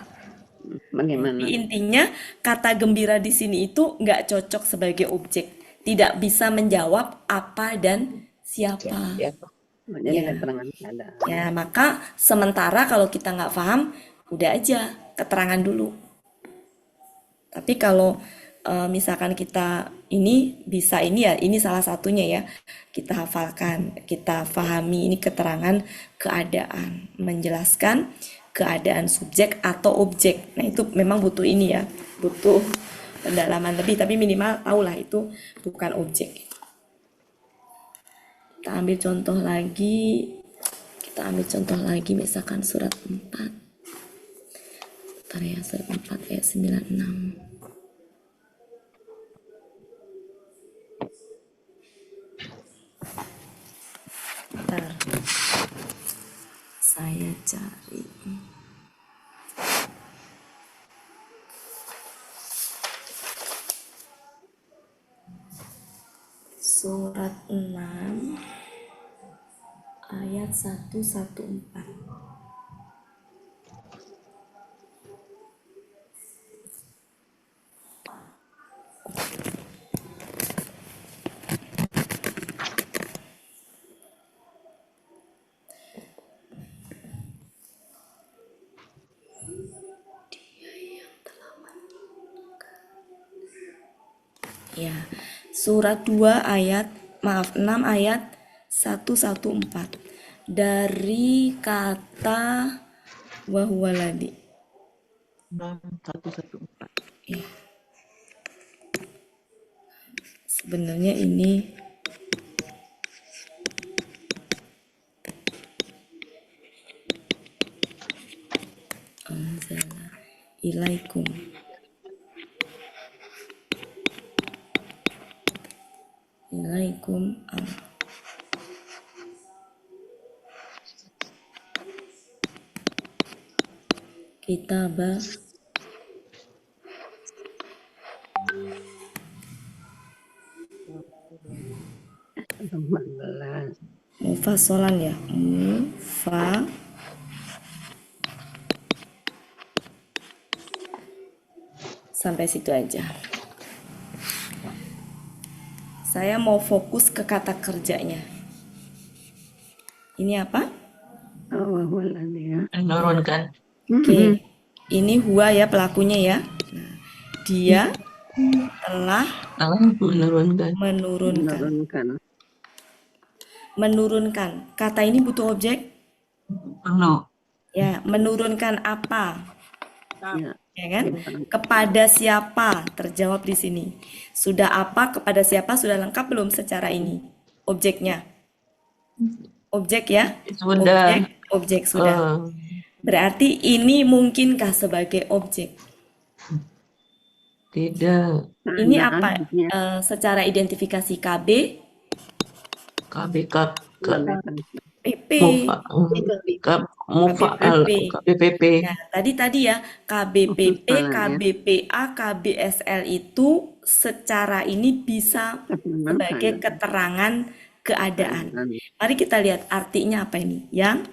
Bagaimana? Jadi intinya kata gembira di sini itu nggak cocok sebagai objek, tidak bisa menjawab apa dan siapa. Siapa? Jadi Ya. keterangan ada. Ya, maka sementara kalau kita nggak paham, udah aja keterangan dulu. Tapi kalau misalkan kita ini bisa ini ya, ini salah satunya ya, kita hafalkan, kita pahami ini keterangan keadaan, menjelaskan keadaan subjek atau objek. Nah itu memang butuh ini ya, butuh pendalaman lebih, tapi minimal tahulah itu bukan objek. Kita ambil contoh lagi, misalkan surat 4. Bentar ya, surat 4 ayat 96. Bentar. Saya cari. Surat 6 ayat 114. Ya, surat 2 ayat, 6 ayat 114. Dari kata wahuwaladi. 6114. Ya. Sebenarnya ini anzala ilaikum. Ilaikum kitabah mufasolan ya, sampai situ aja. Saya mau fokus ke kata kerjanya. Ini apa? Menurunkan. Oke, ini huwa ya pelakunya ya. Nah, dia telah Menurunkan. menurunkan. Kata ini butuh objek? Penuh. Ya, menurunkan apa? Ya. Ya kan? Kepada siapa? Terjawab di sini. Sudah apa, kepada siapa sudah lengkap belum secara ini? Objeknya. Objek ya? Sudah. Objek sudah. Berarti ini mungkinkah sebagai objek? Tidak. Ini apa? Secara identifikasi KB, KBK. PP. KBPP. Nah, tadi ya KBPP, KBPA, KBSL itu secara ini bisa sebagai keterangan keadaan. Mari kita lihat artinya apa ini? Yang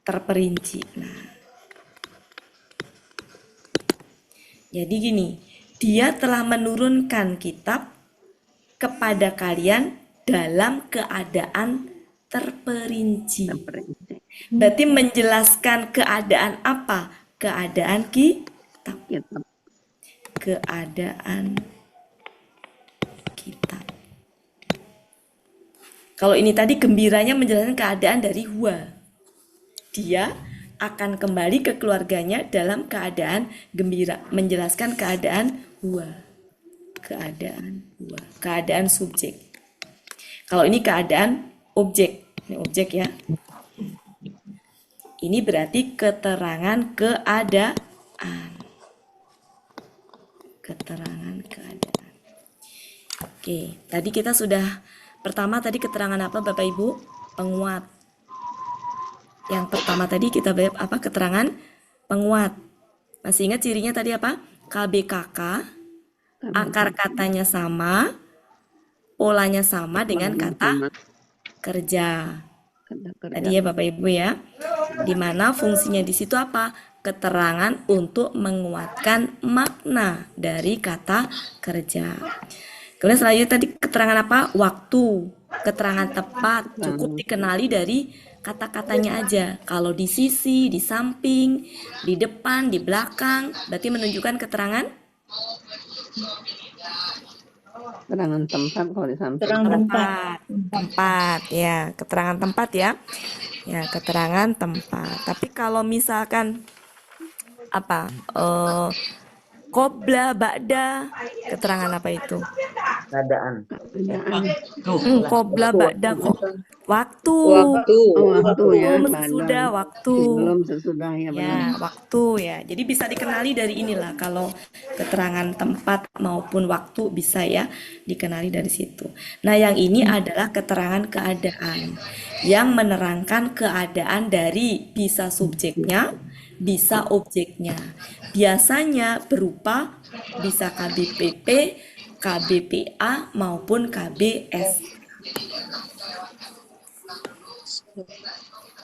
terperinci. Nah, jadi gini, dia telah menurunkan kitab kepada kalian dalam keadaan terperinci. Terperinci. Berarti menjelaskan keadaan apa? Keadaan kitab. Kitab. Keadaan kitab. Kalau ini tadi gembiranya menjelaskan keadaan dari huwa. Dia akan kembali ke keluarganya dalam keadaan gembira, menjelaskan keadaan huwa. Keadaan huwa, keadaan subjek. Kalau ini keadaan objek. Ini objek ya. Ini berarti keterangan keadaan. Keterangan keadaan. Oke, tadi kita sudah pertama tadi keterangan apa Bapak Ibu? Penguat. Yang pertama tadi kita bahas apa? Keterangan penguat. Masih ingat cirinya tadi apa? KBKK, akar katanya sama, polanya sama dengan kata kerja. Tadi ya Bapak Ibu ya. Di mana fungsinya di situ apa? Keterangan untuk menguatkan makna dari kata kerja. Kemudian selanjutnya tadi keterangan apa? Waktu. Keterangan tepat. Cukup dikenali dari kata-katanya aja. Kalau di sisi, di samping, di depan, di belakang, berarti menunjukkan keterangan Keterangan tempat kalau di samping. Keterangan tempat ya, keterangan tempat ya. Ya, keterangan tempat. Tapi kalau misalkan apa? Qobla, ba'da, keterangan apa itu? Keadaan. Qobla, ba'da, waktu. Waktu. Waktu ya. Sebelum, sesudah, waktu. Sebelum sesudah ya benar. Ya, waktu ya. Jadi bisa dikenali dari inilah kalau keterangan tempat maupun waktu bisa ya dikenali dari situ. Nah, yang ini adalah keterangan keadaan yang menerangkan keadaan dari bisa subjeknya, bisa objeknya. Biasanya berupa bisa KBPP, KBPA maupun KBS.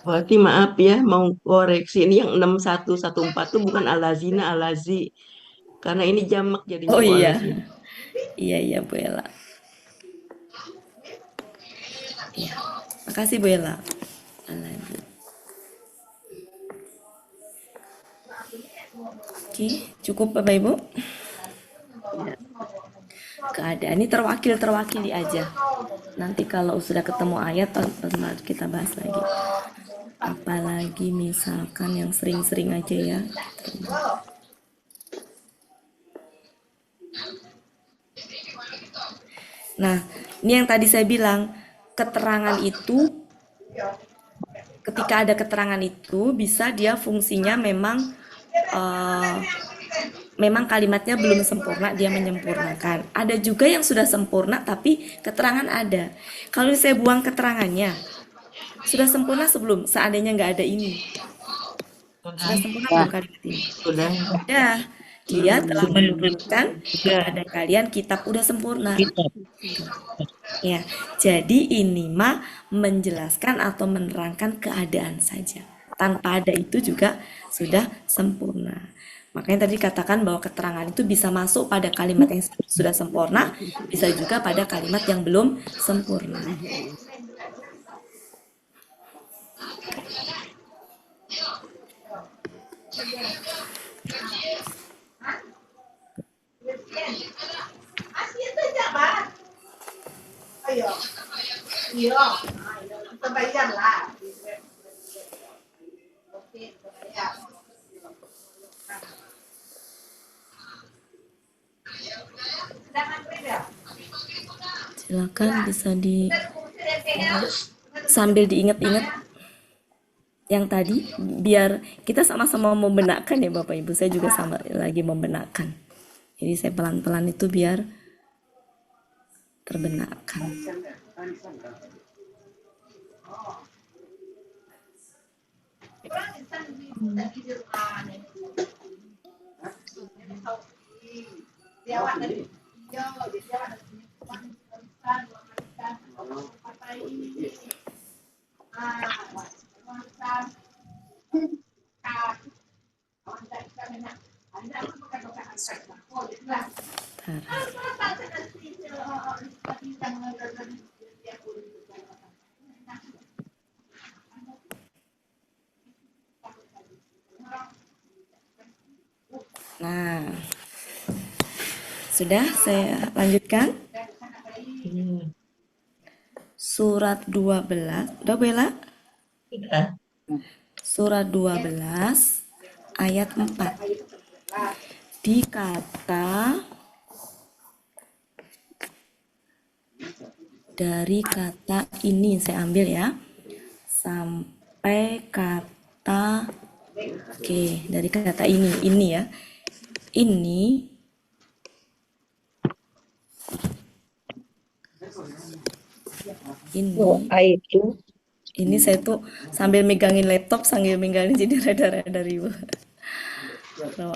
Berarti maaf ya, mau koreksi ini yang 6114 itu bukan alazina alazi. Karena ini jamak jadinya. Oh iya. alazina. Iya Bu Ella. Iya. Makasih Bu Ella. Alazi. Oke, cukup Bapak Ibu. Keadaan ini terwakili aja. Nanti kalau sudah ketemu ayat kita bahas lagi. Apalagi misalkan yang sering-sering aja ya. Nah, ini yang tadi saya bilang, keterangan itu ketika ada keterangan itu bisa dia fungsinya memang kalimatnya belum sempurna, dia menyempurnakan. Ada juga yang sudah sempurna tapi keterangan ada. Kalau saya buang keterangannya, sudah sempurna sebelum, seandainya nggak ada ini. Sudah sempurna belum kalimat ini? Sudah. Sudah. Dia telah menurunkan kepada kalian kitab udah sempurna. Ya, jadi ini mah menjelaskan atau menerangkan keadaan saja. Tanpa ada itu juga sudah sempurna. Makanya tadi katakan bahwa keterangan itu bisa masuk pada kalimat yang sudah sempurna, bisa juga pada kalimat yang belum sempurna. Silakan bisa sambil diingat-ingat yang tadi, biar kita sama-sama membenakkan ya Bapak Ibu. Saya juga sama lagi membenakkan. Jadi saya pelan-pelan itu biar terbenakkan. Nah, sudah saya lanjutkan. Surat 12. Udah Bella? Sudah. Surat 12 ayat 4. Dikata dari kata ini saya ambil ya. Sampai kata dari kata ini ya. Ini Itu ini saya tuh sambil megangin laptop sambil megangin jadi rada-rada ribet. Kalau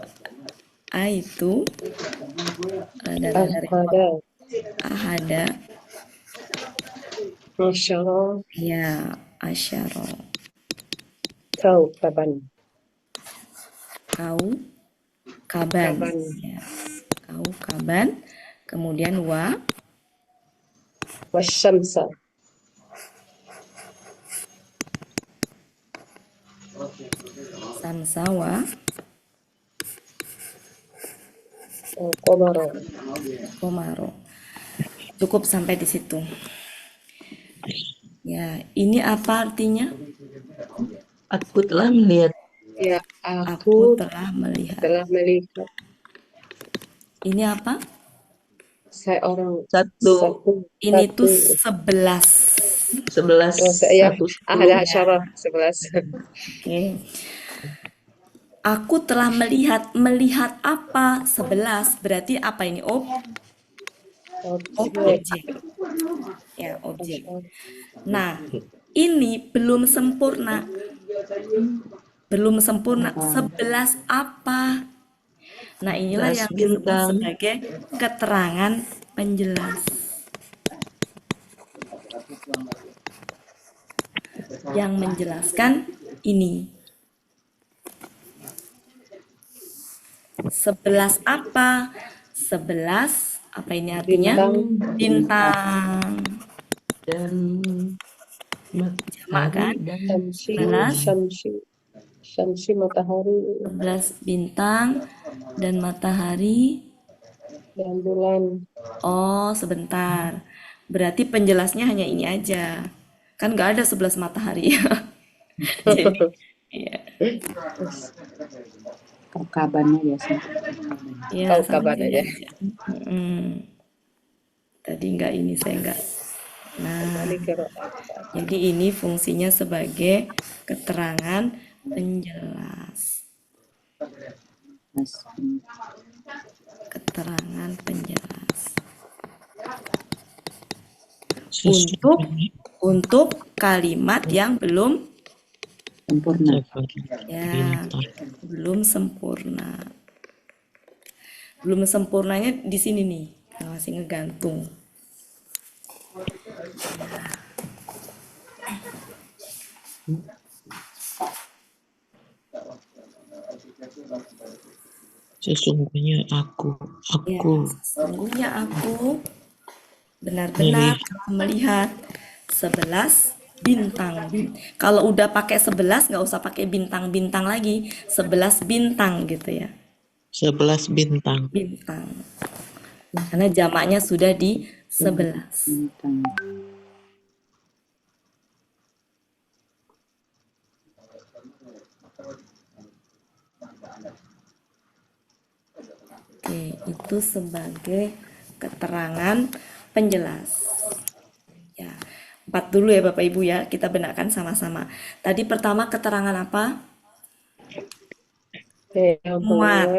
A itu rada-rada ribet. Ahada Masyaallah ya asyara. kau kaban. Kau kaban. Kaban. Ya. Kau kaban. Kemudian Wasyamsa. samsawa Qamara. komaro. Cukup sampai di situ. Ya, ini apa artinya? Aku telah melihat. Ya, Aku aku telah melihat. telah melihat Ini apa? seorang Satu. Ini tuh 11. 11. ya, Satu. ada asyarah 11. Oke. Aku telah melihat apa? 11. Berarti apa ini? Objek. Ya, objek. Nah, ini belum sempurna. Belum sempurna. 11 apa? Nah, inilah yang disebut bintang. sebagai keterangan penjelas. Yang menjelaskan ini. 11 apa? 11 apa ini artinya? Bintang. Dan Jamak kan? Syamsi matahari 11 bintang dan matahari. dan bulan. Oh, sebentar. Berarti penjelasnya hanya ini aja. Kan nggak ada 11 matahari ya. Jadi, iya. Kabarnya biasa. Iya, Kau sama kabar ini aja. Tadi nggak ini saya nggak. Nah, Dikira jadi ini fungsinya sebagai keterangan penjelas. Keterangan penjelas. Untuk kalimat yang belum Sempurna. ya belum sempurna. Belum sempurnanya di sini nih, masih ngegantung. Sesungguhnya aku Ya, sesungguhnya aku benar-benar melihat 11 bintang. Kalau udah pakai 11 nggak usah pakai bintang-bintang lagi, 11 bintang gitu ya. 11 bintang. Bintang. Karena jamaknya sudah di 11. Oke, itu sebagai keterangan penjelas. Ya, 4 dulu ya Bapak Ibu ya, kita benarkan sama-sama. Tadi pertama keterangan apa? Penguat.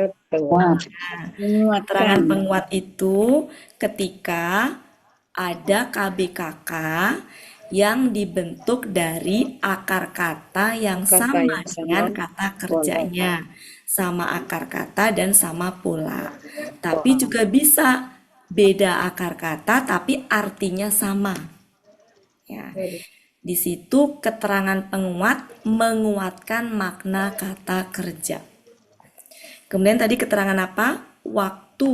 Keterangan penguat itu ketika ada KBKK yang dibentuk dari akar kata yang sama dengan kata kerjanya, sama akar kata dan sama pola. Tapi juga bisa beda akar kata tapi artinya sama. Ya. Di situ keterangan penguat menguatkan makna kata kerja. Kemudian tadi keterangan apa? Waktu.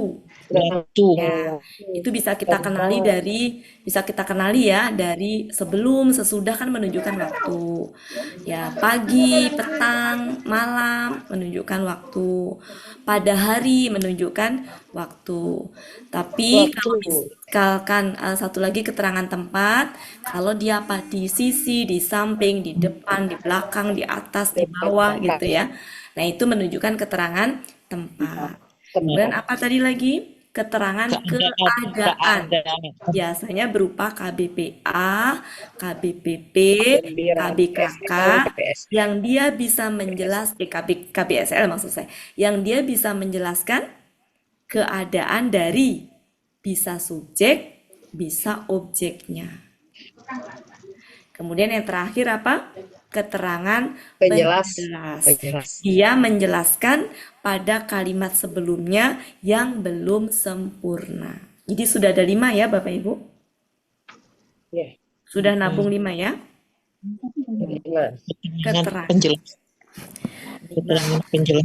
Ya, itu bisa kita kenali ya dari sebelum, sesudah kan menunjukkan waktu. Ya, pagi, petang, malam menunjukkan waktu. Pada hari menunjukkan waktu. Tapi kalau misalkan satu lagi keterangan tempat, kalau dia apa di sisi, di samping, di depan, di belakang, di atas, di bawah gitu ya. Nah, itu menunjukkan keterangan tempat. Kemudian apa tadi lagi? Keterangan keadaan. Biasanya berupa KBPA, KBPP, KBKK, yang dia bisa menjelaskan, KBSL maksud saya, yang dia bisa menjelaskan keadaan dari bisa subjek, bisa objeknya. Kemudian yang terakhir apa? Keterangan penjelas. Dia menjelaskan pada kalimat sebelumnya yang belum sempurna. Jadi sudah ada 5 ya Bapak Ibu? Sudah nabung 5 ya? Keterangan penjelas.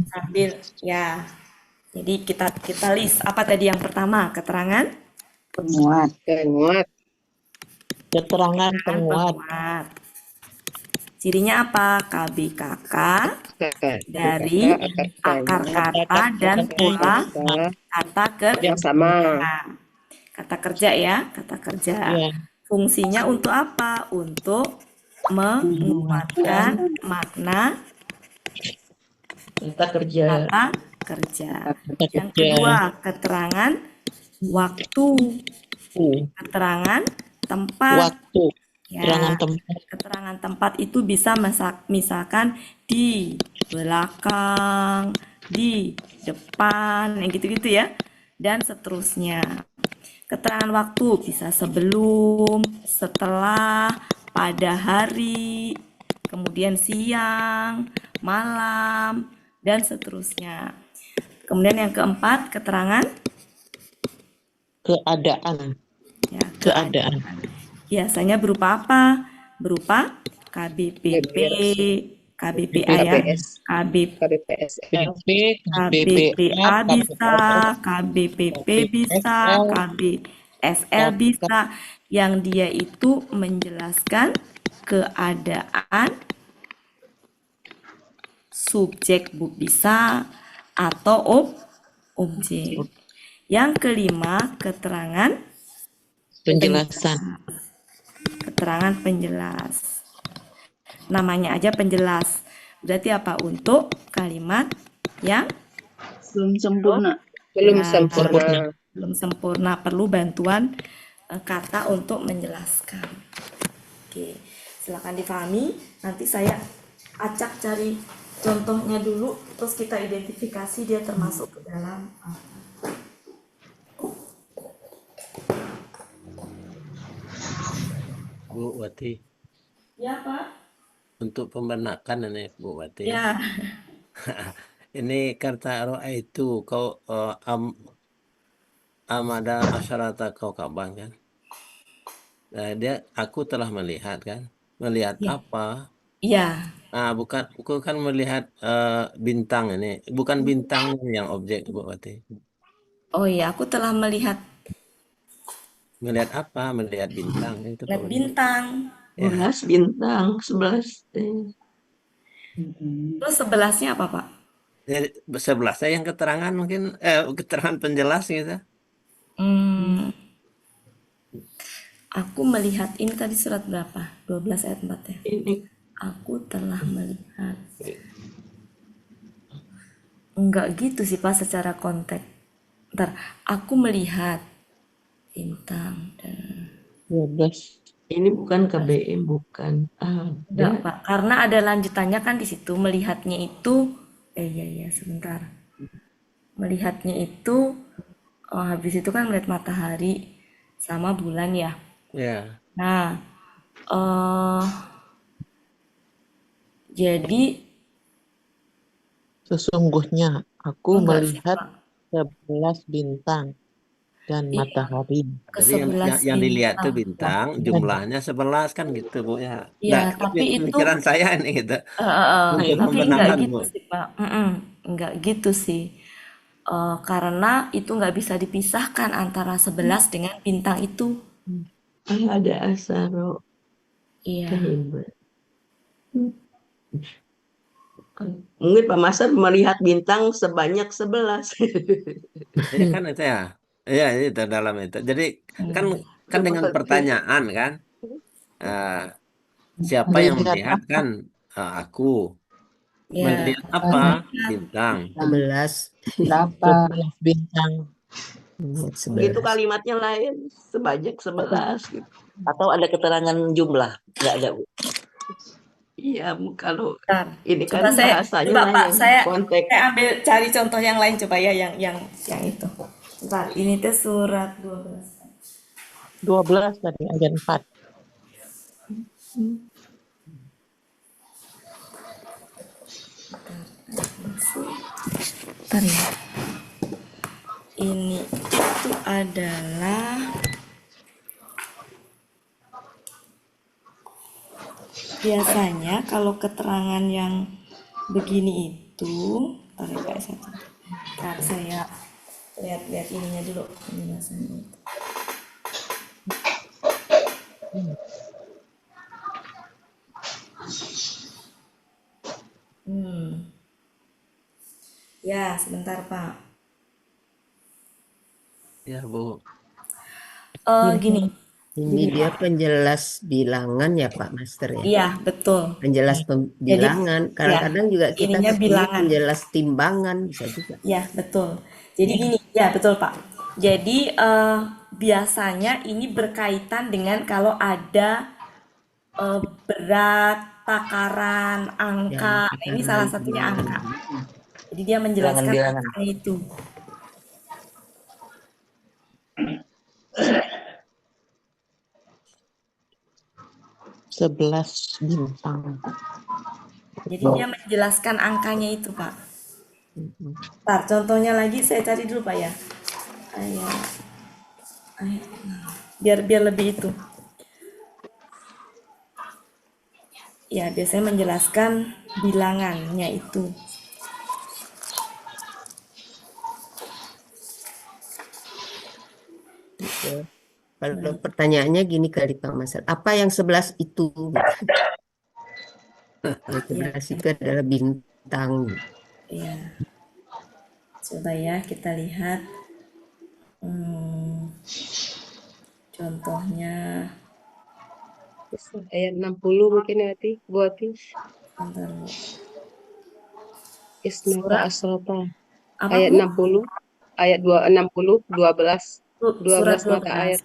Sambil ya. Jadi kita list apa tadi yang pertama? Keterangan Penguat. Keterangan penguat. Cirinya apa? KBKK dari akar kata dan pola kata kerja. Kata kerja ya, kata kerja. Fungsinya untuk apa? Untuk menguatkan makna Kata kerja. Yang kedua, keterangan waktu. Keterangan tempat. Ya, keterangan tempat itu bisa misalkan di belakang, di depan, yang gitu-gitu ya, dan seterusnya. Keterangan waktu bisa sebelum, setelah, pada hari, kemudian siang, malam, dan seterusnya. Kemudian yang keempat, keterangan keadaan. Ya, keadaan. Biasanya berupa apa? Berupa KBPP, KBPA ya, KBPA bisa, KBPP bisa, KBSL bisa, yang dia itu menjelaskan keadaan subjek bisa atau objek. Yang kelima, keterangan penjelasan. Keterangan penjelas. Namanya aja penjelas. Berarti apa? Untuk kalimat yang Belum sempurna. Belum sempurna. Perlu bantuan kata untuk menjelaskan. Oke, silakan difahami. Nanti saya acak cari contohnya dulu, terus kita identifikasi dia termasuk ke dalam apa. Bu Wati, Ya Pak. untuk pembenakan ini Bu Wati. Ya. Ini kata roa itu kau amada asyarata kau kaban kan. Nah, aku telah melihat kan. Melihat Ya. apa? Iya. Bukan, aku kan melihat bintang ini. Bukan bintang yang objek Bu Wati. Oh iya, aku telah melihat Melihat apa? Melihat bintang itu. Lihat bintang. 11 bintang, 11. Terus 11-nya apa, Pak? Jadi 11-nya yang keterangan mungkin keterangan penjelas gitu. Aku melihat ini tadi surat berapa? 12 ayat 4 ya. Ini Aku telah melihat. Enggak gitu sih Pak secara konteks. Ntar, aku melihat bintang dan 12. Ini bukan KBM, bukan. enggak Pak, karena ada lanjutannya kan di situ. Melihatnya itu iya sebentar. Melihatnya itu habis itu kan melihat matahari sama bulan ya. Ya. Nah, jadi Sesungguhnya aku enggak sih, melihat Pak. 11 bintang dan Iya, matahari. Jadi ke-11 yang dilihat tuh bintang. bintang, jumlahnya 11 kan gitu Bu ya. Iya, Nah, tapi itu pemikiran saya ini gitu. Untuk tapi enggak pembenaran gitu Bu. sih Pak. Enggak gitu sih. Karena itu nggak bisa dipisahkan antara 11 dengan bintang itu. ada asaro. Iya. Hebat. Mungkin Pak Masar melihat bintang sebanyak 11. Ya kan itu ya. Iya, itu dalam itu. Jadi kan dengan pertanyaan kan, eh, siapa yang Melihat melihat apa? kan aku. Ya, Melihat apa? Bintang. 11. Berapa? 11 bintang. Melihat Begitu 11. kalimatnya lain, sebanyak 11 gitu. Atau ada keterangan jumlah? Nggak ada, Bu. Iya, kalau bentar. ini kan Coba bahasanya coba Pak, lain, saya konteks. ambil cari contoh yang lain coba ya, yang itu. Bentar, ini tuh surat 12. 12 tadi ayat 4. Bentar ya. Ini itu adalah biasanya kalau keterangan yang begini itu, bentar ya Pak, Bentar, saya lihat ininya dulu penjelasannya. Ya, sebentar Pak. Ya, Bu. Gini. Ini dia penjelas bilangan ya Pak Master ya. Iya, betul. Penjelas bilangan. Kadang-kadang juga kita ininya ketemu bilangan. penjelas timbangan bisa juga. Ya, betul. Jadi gini, ya betul Pak. Jadi biasanya ini berkaitan dengan kalau ada berat, takaran, angka. Ya, Nah, ini salah satunya angka. Jadi dia menjelaskan Bilangan-bilangan. angka itu. Sebelas bintang. Jadi dia menjelaskan angkanya itu Pak. Ntar contohnya lagi saya cari dulu Pak ya. Ayat. Biar lebih itu. Ya, biasanya menjelaskan bilangannya itu. Kalau pertanyaannya gini kali Pak Masar, apa yang 11 itu? Yang 11 itu adalah bintang. Ya. Coba ya kita lihat contohnya. Ayat 60 mungkin nanti buatin. Bentar, Bu. Isnaka asrota. Apa, Ayat Bu? 60. Ayat 60, 12. Surat 12 mata ayat.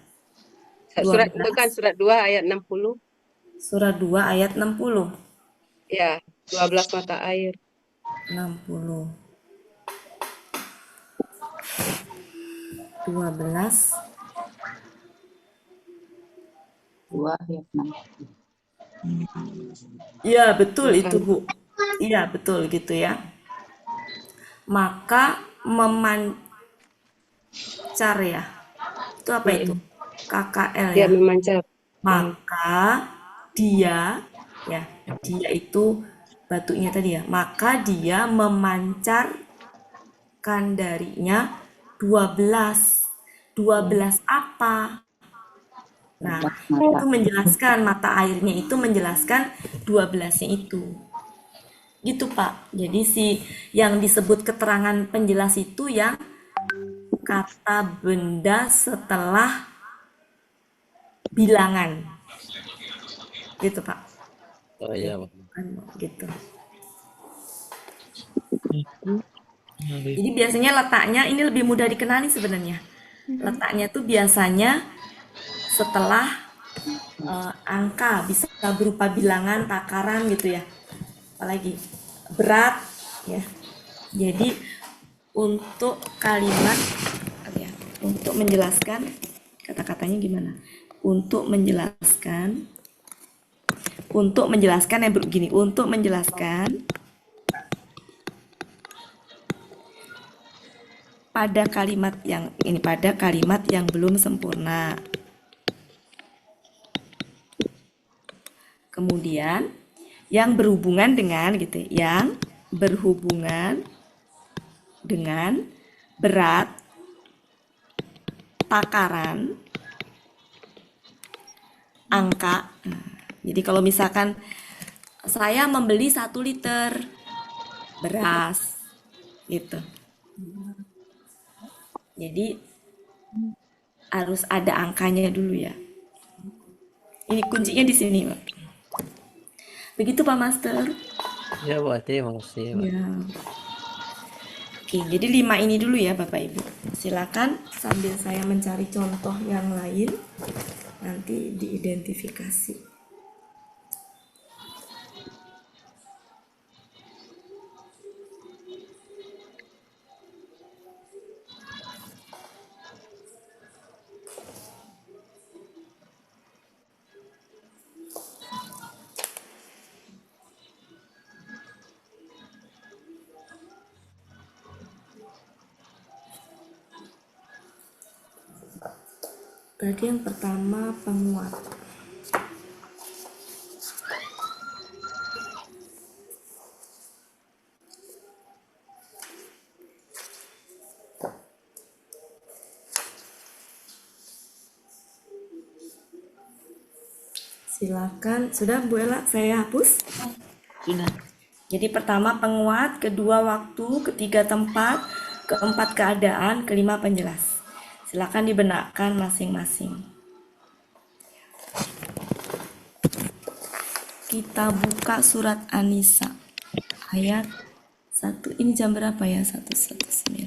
Surat 12. bukan surat 2 ayat 60. Surat 2 ayat 60. Ya, 12 mata air. 60. 12. 2 ayat 6. Iya, betul Bukan. itu, Bu. Iya, betul gitu ya. Maka memancar ya. Itu apa itu? KKL Dia ya. memancar. Maka dia itu batunya tadi ya. Maka dia memancarkan darinya 12. 12 apa? Nah, itu menjelaskan mata airnya itu menjelaskan 12-nya itu. Gitu, Pak. Jadi yang disebut keterangan penjelas itu yang kata benda setelah bilangan. Gitu, Pak. Oh iya, Pak. Gitu. Jadi biasanya letaknya ini lebih mudah dikenali sebenarnya. Letaknya tuh biasanya setelah angka, bisa berupa bilangan, takaran gitu ya. Apalagi berat ya. Jadi untuk kalimat ya, untuk menjelaskan kata-katanya gimana? Untuk menjelaskan ya begini, untuk menjelaskan pada kalimat yang belum sempurna. Kemudian yang berhubungan dengan gitu, yang berhubungan dengan berat, takaran, angka. Jadi kalau misalkan saya membeli 1 liter beras, gitu. Jadi harus ada angkanya dulu ya. Ini kuncinya di sini, Pak. Begitu Pak Master. Ya Bu Ati, makasih Pak. Ya. Oke, jadi 5 ini dulu ya Bapak Ibu. Silakan sambil saya mencari contoh yang lain, nanti diidentifikasi. Tadi yang pertama penguat. Silakan. Sudah Bu Ella, saya hapus. Sudah. Jadi pertama penguat, kedua waktu, ketiga tempat, keempat keadaan, kelima penjelas. Silakan dibenarkan masing-masing. Kita buka surat An-Nisa ayat 1. Ini jam berapa ya? 119.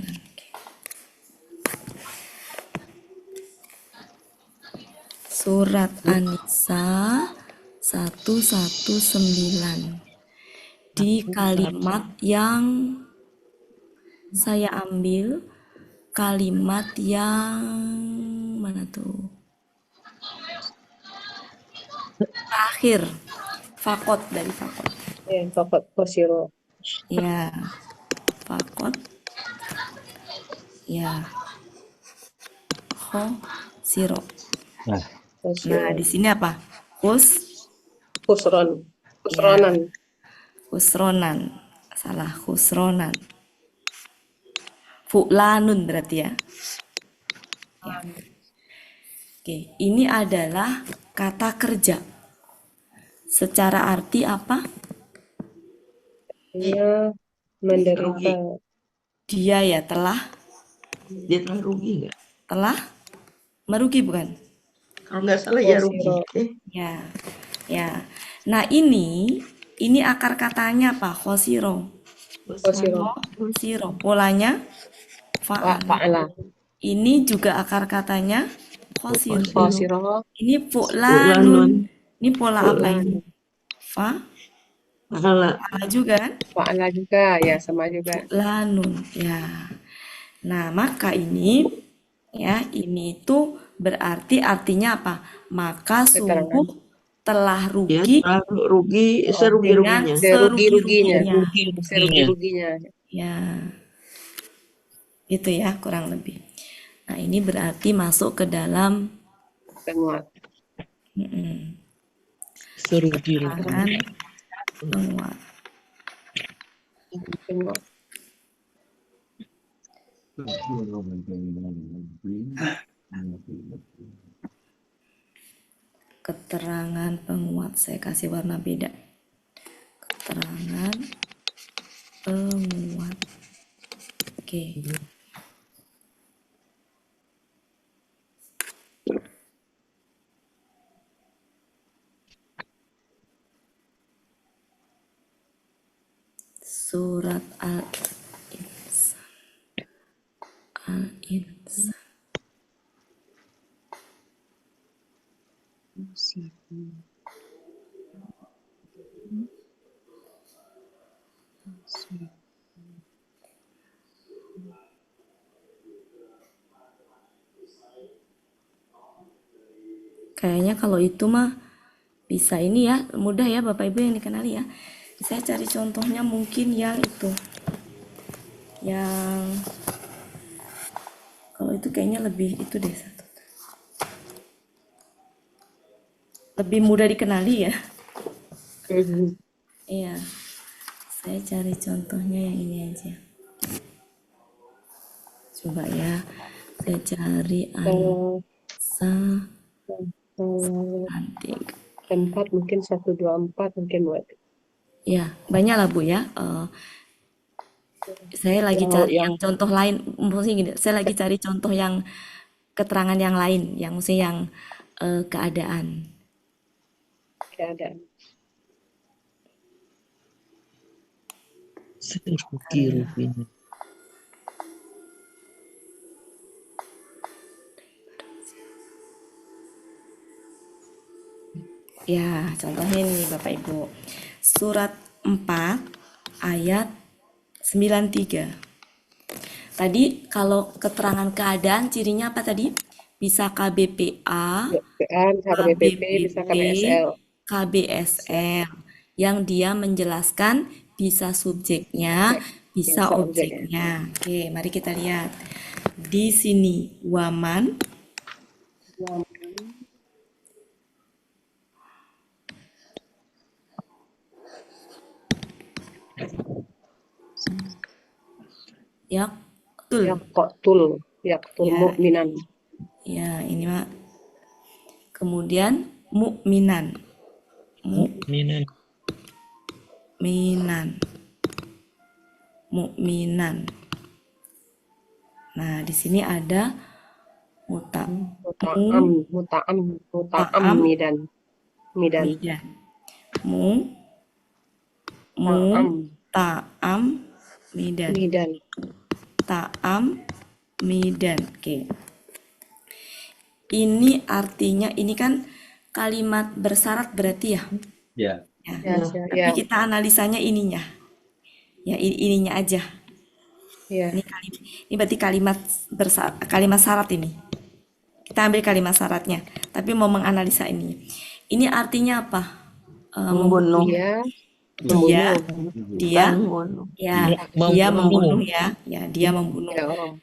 Oke. Surat An-Nisa 119. Di kalimat yang saya ambil, kalimat yang mana tuh? Terakhir. Fakot, dari fakot. Ya, fakot kosiro. Ya, fakot. Ya. Siro. Nah, di sini apa? Khusron. Khusronan. Khusronan. Salah, khusronan. Fu'lanun berarti ya. Ya. Oke, ini adalah kata kerja. Secara arti apa? Dia menderita. Dia ya telah. Dia telah rugi nggak? Telah merugi bukan? Kalau nggak salah ya rugi. Ya, ya. Nah ini akar katanya apa? Khosiro. Khosiro. Polanya fa'ala. Ini juga akar katanya khosiro. Ini fu'lanun. Ini pola apa ini? Fa'ala juga kan? Fa'ala juga, ya sama juga. Fu'lanun, ya. Nah, maka ini ya, ini itu berarti artinya apa? Maka sungguh telah rugi. Ya, rugi serugi-ruginya. Serugi-ruginya. Ya. Itu ya kurang lebih. Nah, ini berarti masuk ke dalam penguat. Serugi-ruginya. Penguat. Keterangan penguat, saya kasih warna beda. Keterangan penguat. Oke. Surat Al-Insan. Al-Insan. Kayaknya kalau itu mah bisa ini ya, mudah ya Bapak Ibu yang dikenali ya. Saya cari contohnya mungkin yang itu. Yang kalau itu kayaknya lebih itu deh. Lebih mudah dikenali ya. Iya. Saya cari contohnya yang ini aja. Coba ya. Saya cari An-Nisa. Cantik. Tempat mungkin 124 mungkin buat. Ya, banyak lah Bu ya. Saya lagi Yang cari yang yang contoh lain, maksudnya gini, saya lagi cari contoh yang keterangan yang lain, yang maksudnya yang keadaan. keadaan. Ya, contohnya nih Bapak Ibu. Surat 4 ayat 93. Tadi kalau keterangan keadaan cirinya apa tadi? Bisa KBPA, BPA bisa KBPP, bisa KBBP, KBSL. KBSL. Yang dia menjelaskan bisa subjeknya, bisa Bisa objeknya. objeknya. Oke, mari kita lihat. Di sini waman, yaktul. Yaktul Ya, mukminan. ya ini mah. Kemudian mukminan. Mukminan. Mukminan. Nah, di sini ada Muta'am midan. midan. Ta'am midan. Ta'am midan. Oke. Ini artinya, ini kan kalimat bersyarat berarti ya? Ya. Tapi kita analisanya ininya. Ya, ininya aja. Ya. Ini berarti kalimat syarat ini. Kita ambil kalimat syaratnya, tapi mau menganalisa ini. Ini artinya apa? Membunuh. Dia Membunuh. ya, dia membunuh ya. Ya, dia membunuh.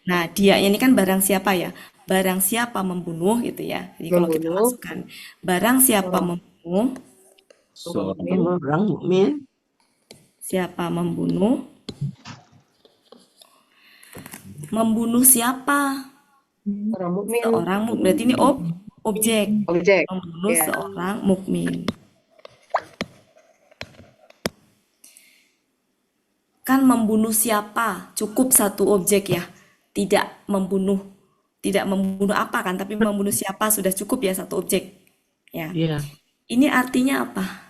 Nah, dia ini kan barang siapa ya? Barang siapa membunuh gitu ya. Jadi kalau kita masukkan barang siapa membunuh, Orang mukmin. siapa membunuh? Membunuh siapa? Orang mukmin. Seorang mukmin. Berarti ini objek. Membunuh seorang mukmin. Kan membunuh siapa? Cukup satu objek ya. Tidak membunuh apa kan, tapi membunuh siapa sudah cukup ya satu objek. Ya. Ini artinya apa?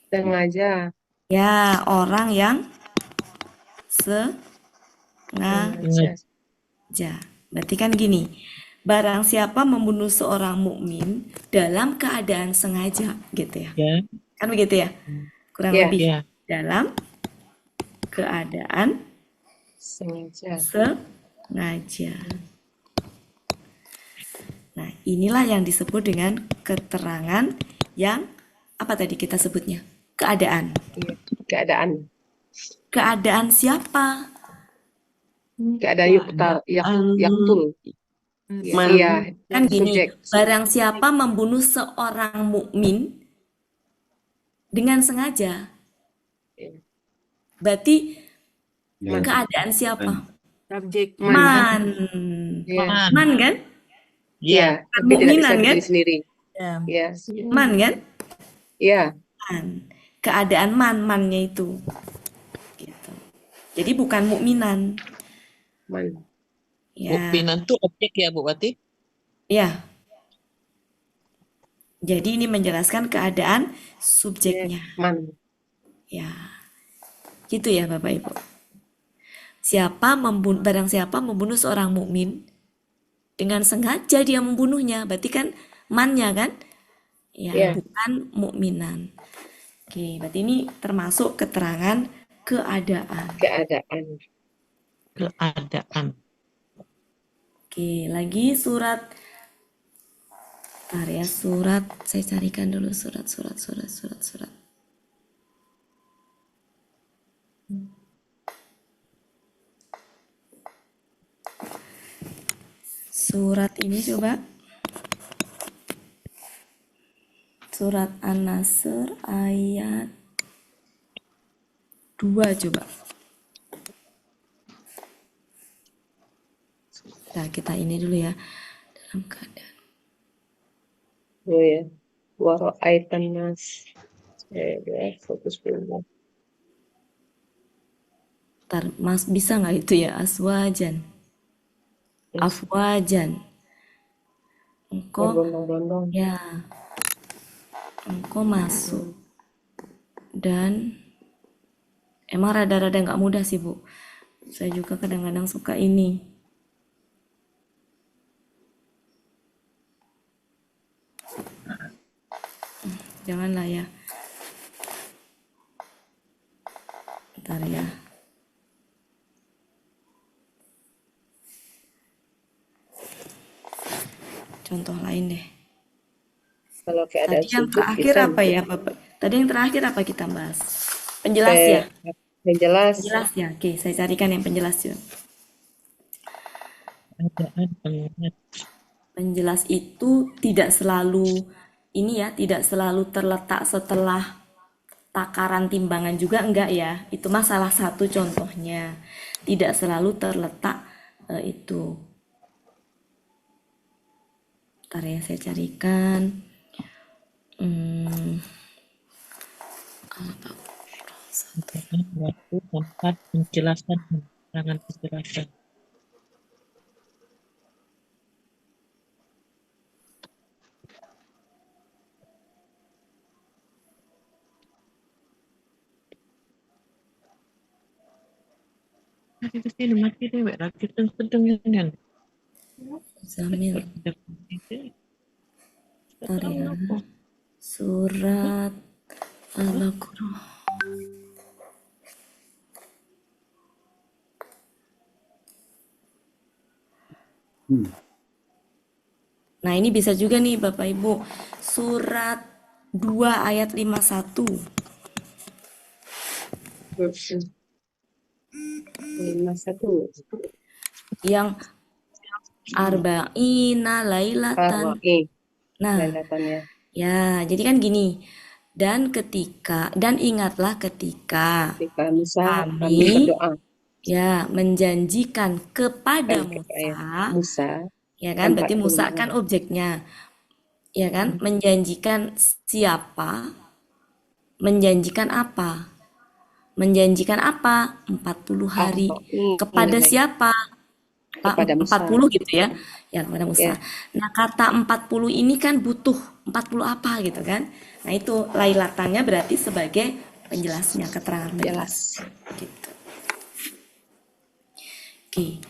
Sengaja. Ya, orang yang sengaja. Berarti kan gini, barang siapa membunuh seorang mukmin dalam keadaan sengaja, gitu ya. Kan begitu ya? Kurang lebih. Dalam keadaan sengaja. Nah, inilah yang disebut dengan keterangan yang apa tadi kita sebutnya? Keadaan. Keadaan siapa? Keadaan yaktul. Kan gini, barang siapa membunuh seorang mukmin dengan sengaja, berarti keadaan siapa? Subjek. Man kan? Iya. Mukminan kan? Sendiri. Man kan? Iya. Keadaan mannya itu. Gitu. Jadi bukan mukminan. Ya. Mukminan tuh objek ya Bu Wati? Ya. Jadi ini menjelaskan keadaan subjeknya. Ya. Gitu ya Bapak Ibu. Barang siapa membunuh seorang mukmin dengan sengaja dia membunuhnya, berarti kan mannya kan? Ya, bukan mukminan. Oke, berarti ini termasuk keterangan keadaan. Oke, lagi surat. Bentar ya, surat. Saya carikan dulu surat. Surat ini coba. Surat An-Nasr ayat 2 coba. Nah, kita ini dulu ya. Dalam keadaan. Oh ya. Wara'aitan nas. Fokus dulu. Mas bisa nggak itu ya? Aswajan, afwajan. Engkau Berbondong-bondong. ya, engkau masuk dan emang rada-rada nggak mudah sih Bu. Saya juga kadang-kadang suka ini. Janganlah ya. Bentar ya. Contoh lain deh. Kalau keadaan Tadi yang sujud terakhir bisa apa ya Bapak? Tadi yang terakhir apa kita bahas? Penjelas ya? yang jelas. Penjelas ya. Oke, saya carikan yang penjelas ya. Penjelas itu tidak selalu ini ya, tidak selalu terletak setelah takaran timbangan juga enggak ya. Itu mah salah satu contohnya. Tidak selalu terletak itu. Ntar ya saya carikan. Waktu, tempat, penjelasan, keterangan penjelasan. Nanti ke sini mati dewek rakit dan sedang kan. Zamil. Ntar ya. Surat Al-Baqarah. Nah ini bisa juga nih Bapak Ibu. Surat 2 ayat 51. 51. Yang arba'ina lailatan. Nah, Lailatannya. ya, jadi kan gini. Dan ingatlah ketika Musa kami berdoa ya menjanjikan kepada Musa, ya kan? Berarti 40 Musa malam. kan objeknya, ya kan? Menjanjikan siapa? Menjanjikan apa? Menjanjikan apa? 40 hari. Kepada siapa? Kepada Musa. 40 gitu ya. Ya, kepada Musa. Nah, kata 40 ini kan butuh 40 apa gitu kan. Nah, itu lailatannya berarti sebagai penjelasnya, keterangan penjelas. Gitu. Oke.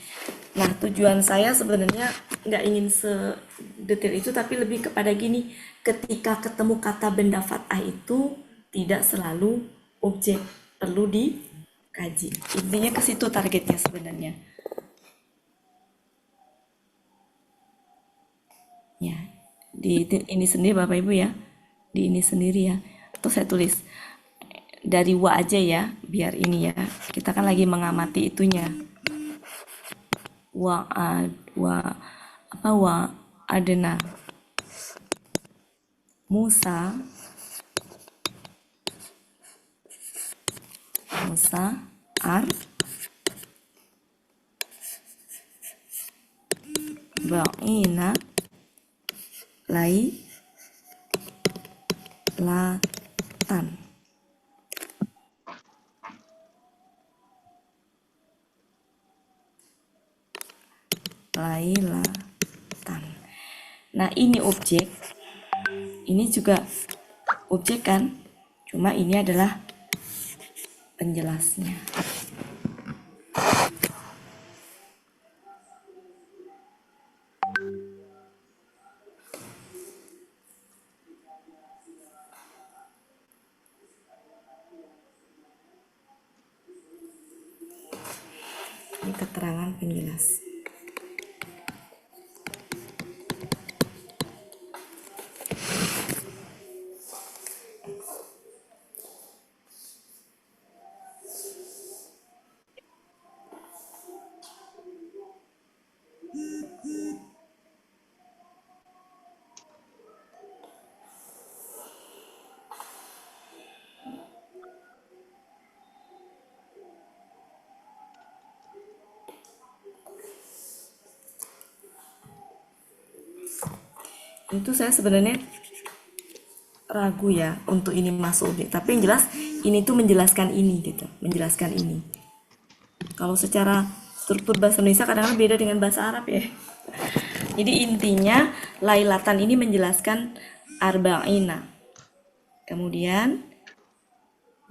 Nah, tujuan saya sebenarnya nggak ingin sedetail itu, tapi lebih kepada gini, ketika ketemu kata benda fathah itu tidak selalu objek, perlu dikaji. Intinya ke situ targetnya sebenarnya. Ya, di ini sendiri Bapak Ibu ya, di ini sendiri ya. Atau saya tulis dari wa aja ya, biar ini ya. Kita kan lagi mengamati itunya. Wa adna Musa ba'ina lailatan. Nah, ini objek. Ini juga objek kan? Cuma ini adalah penjelasnya. Ini keterangan penjelas. Itu saya sebenarnya ragu ya untuk ini masuk objek, tapi yang jelas ini tuh menjelaskan ini gitu, menjelaskan ini. Kalau secara struktur bahasa Indonesia kadang-kadang beda dengan bahasa Arab ya. Jadi intinya lailatan ini menjelaskan arba'ina. Kemudian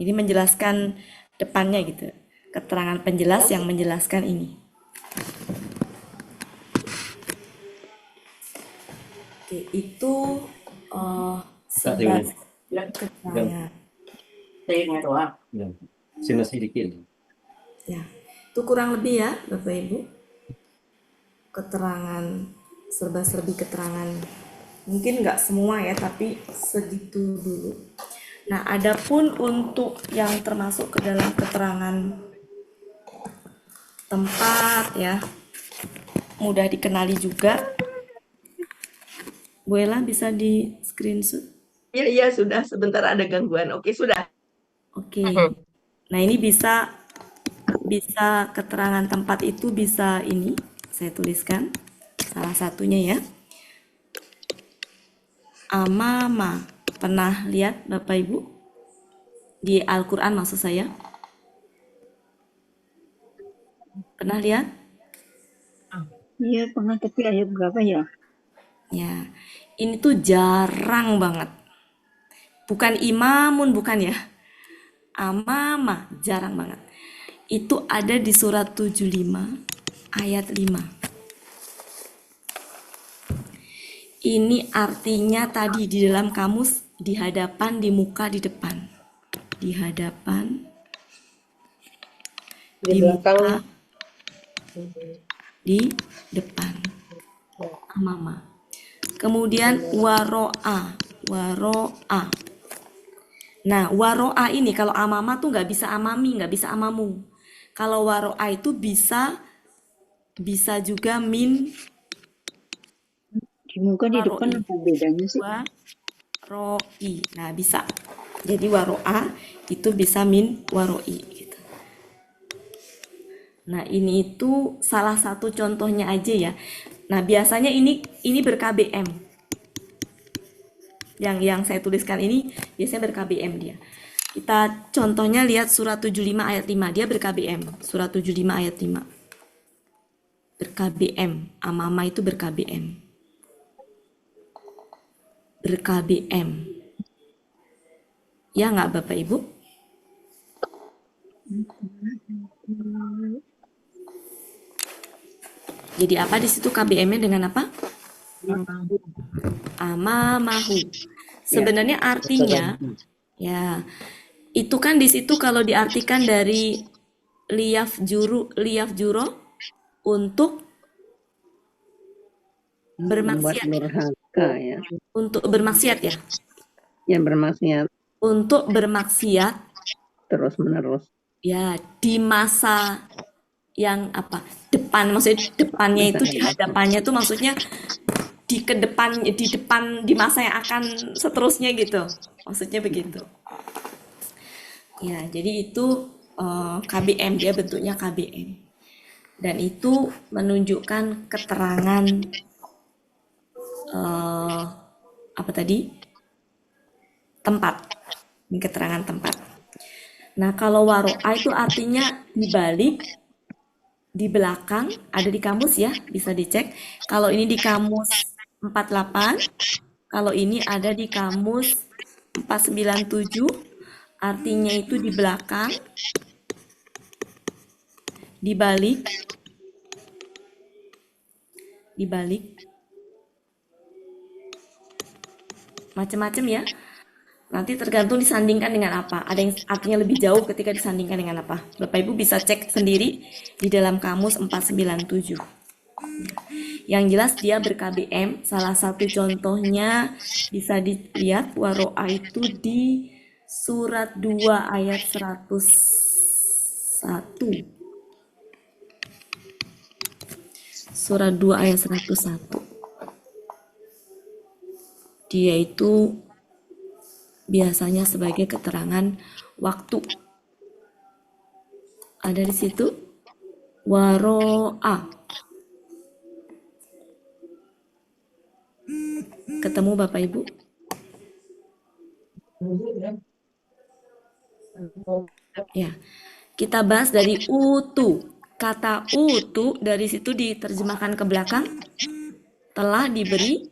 ini menjelaskan depannya gitu. Keterangan penjelas yang menjelaskan ini. Oke, itu sebatas keterangan. Sini sedikit. Ya, itu kurang lebih ya Bapak Ibu. Keterangan serba-serbi keterangan. Mungkin nggak semua ya, tapi segitu dulu. Nah, adapun untuk yang termasuk ke dalam keterangan tempat ya, mudah dikenali juga. Bu Ella bisa di screenshot. Iya, sudah. Sebentar ada gangguan. Oke, sudah. Oke. Nah, ini bisa keterangan tempat itu bisa ini saya tuliskan salah satunya ya. Amama. Pernah lihat Bapak Ibu? Di Al-Quran maksud saya. Pernah lihat? Iya, pernah, tapi ayat berapa ya? Ya, ini tuh jarang banget. Bukan imamun, bukan ya. Amama, jarang banget. Itu ada di surat 75 ayat 5. Ini artinya tadi di dalam kamus di hadapan, di muka, di depan. Di hadapan, di muka, di depan. Amama. Kemudian waro'a. Nah, waro'a ini kalau amama tuh nggak bisa amami, nggak bisa amamu. Kalau waro'a itu bisa juga min Di muka di depan waroi. apa bedanya sih? Waroi. Nah, bisa. Jadi waro'a itu bisa min waroi gitu. Nah, ini itu salah satu contohnya aja ya. Nah, biasanya ini ber-KBM. Yang saya tuliskan ini biasanya ber-KBM dia. Kita contohnya lihat surat 75 ayat 5, dia ber-KBM. Surat 75 ayat 5. Ber-KBM. Amama itu ber-KBM. Ber-KBM. Ya nggak Bapak Ibu? Jadi apa di situ KBM-nya dengan apa? Amamahu. Sebenarnya artinya ya itu kan di situ kalau diartikan dari liyaf juro untuk Membuat bermaksiat. durhaka ya. Untuk bermaksiat ya. Yang bermaksiat Untuk bermaksiat terus menerus. ya di masa yang apa? Depan, maksudnya depannya itu di hadapannya tuh maksudnya di depan di masa yang akan seterusnya gitu. Maksudnya begitu. Ya, jadi itu KBM, dia bentuknya KBM. Dan itu menunjukkan keterangan apa tadi? Tempat. Ini keterangan tempat. Nah, kalau waro'a itu artinya dibalik, di belakang, ada di kamus ya, bisa dicek. Kalau ini di kamus 48, kalau ini ada di kamus 497, artinya itu di belakang, dibalik, macam-macam ya. Nanti tergantung disandingkan dengan apa. Ada yang artinya lebih jauh ketika disandingkan dengan apa. Bapak Ibu bisa cek sendiri di dalam kamus 497. Yang jelas dia ber-KBM. Salah satu contohnya bisa dilihat waro'a itu di surat 2 ayat 101. Surat 2 ayat 101. Dia itu biasanya sebagai keterangan waktu. Ada di situ waro'a. Ketemu Bapak Ibu? Ya. Kita bahas dari utu. kata utu dari situ diterjemahkan ke belakang, telah diberi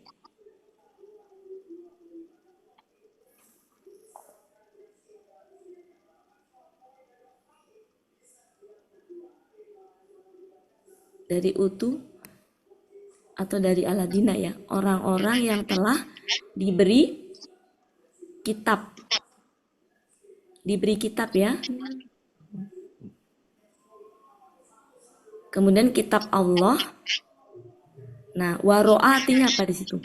dari utu atau dari aladina ya, orang-orang yang telah diberi kitab. Diberi kitab ya. Kemudian kitab Allah. Nah, waro'a artinya apa di situ?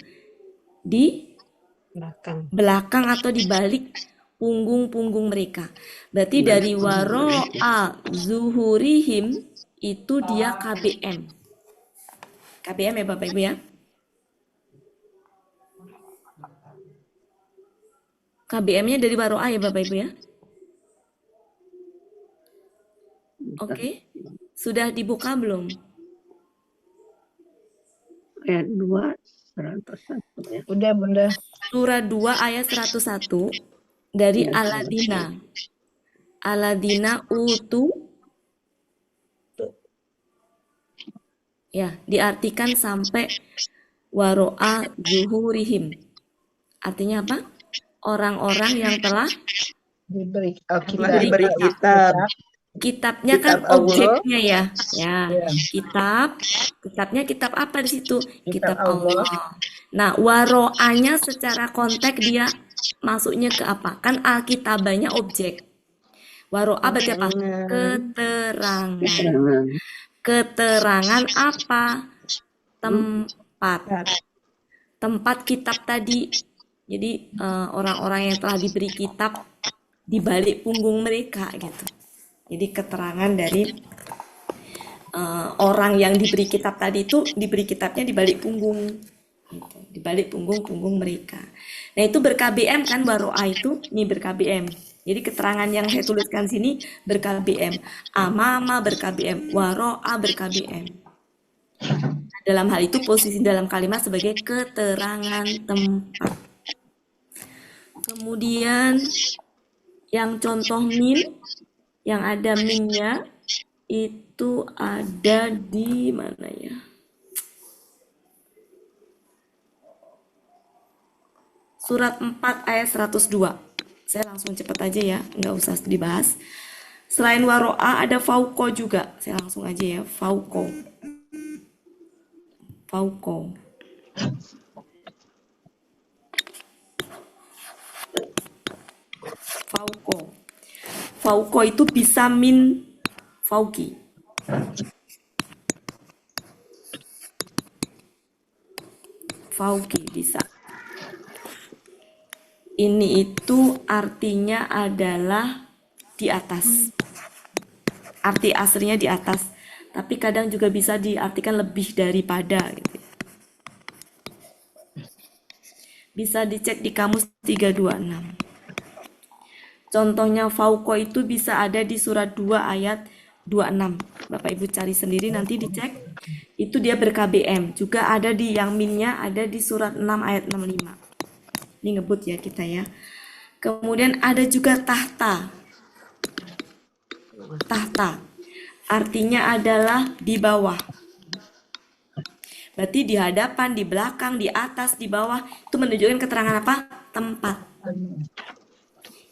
Di belakang atau di balik punggung-punggung mereka. Berarti dari waro'a zuhurihim itu dia KBM. KBM ya Bapak Ibu ya. KBM-nya dari waro'a ya Bapak Ibu ya. Oke. Sudah dibuka belum? Ayat 2, 101 ya. Udah, Bunda. Surah 2 ayat 101 dari Aladina. Aladina utu. Ya, diartikan sampai waro'a zuhurihim. Artinya apa? Orang-orang yang telah Diberi kitab. Kitabnya kan Kitab Allah. objeknya ya. Ya, Ya. kitabnya kitab apa di situ? Kitab Allah. Allah. Nah, waro'anya secara konteks dia masuknya ke apa? Kan alkitabanya objek. Waro'a berarti apa? Keterangan. Keterangan apa? Tempat. Tempat kitab tadi. Jadi orang-orang yang telah diberi kitab di balik punggung mereka gitu. Jadi keterangan dari orang yang diberi kitab tadi itu diberi kitabnya di balik punggung, gitu. Di balik punggung mereka. Nah itu ber-KBM kan waro'a itu, ini ber-KBM. Jadi keterangan yang saya tuliskan sini ber-KBM. Amama ber-KBM, waro'a ber-KBM. Dalam hal itu posisi dalam kalimat sebagai keterangan tempat. Kemudian yang contoh min, yang ada minnya itu ada di mana ya? Surat 4 ayat 102. Saya langsung cepat aja ya, nggak usah dibahas. Selain waro'a ada fauko juga. Saya langsung aja ya, fauko. Fauko. Fauko. Fauko itu bisa min fauki. Fauki bisa. Ini itu artinya adalah di atas. Arti aslinya di atas. Tapi kadang juga bisa diartikan lebih daripada gitu. Bisa dicek di kamus 326. Contohnya fauko itu bisa ada di surat 2 ayat 26. Bapak Ibu cari sendiri nanti dicek. Itu dia ber-KBM. Juga ada di yang minnya ada di surat 6 ayat 65. Ini ngebut ya kita ya. Kemudian ada juga tahta. Tahta. Artinya adalah di bawah. Berarti di hadapan, di belakang, di atas, di bawah. Itu menunjukkan keterangan apa? Tempat.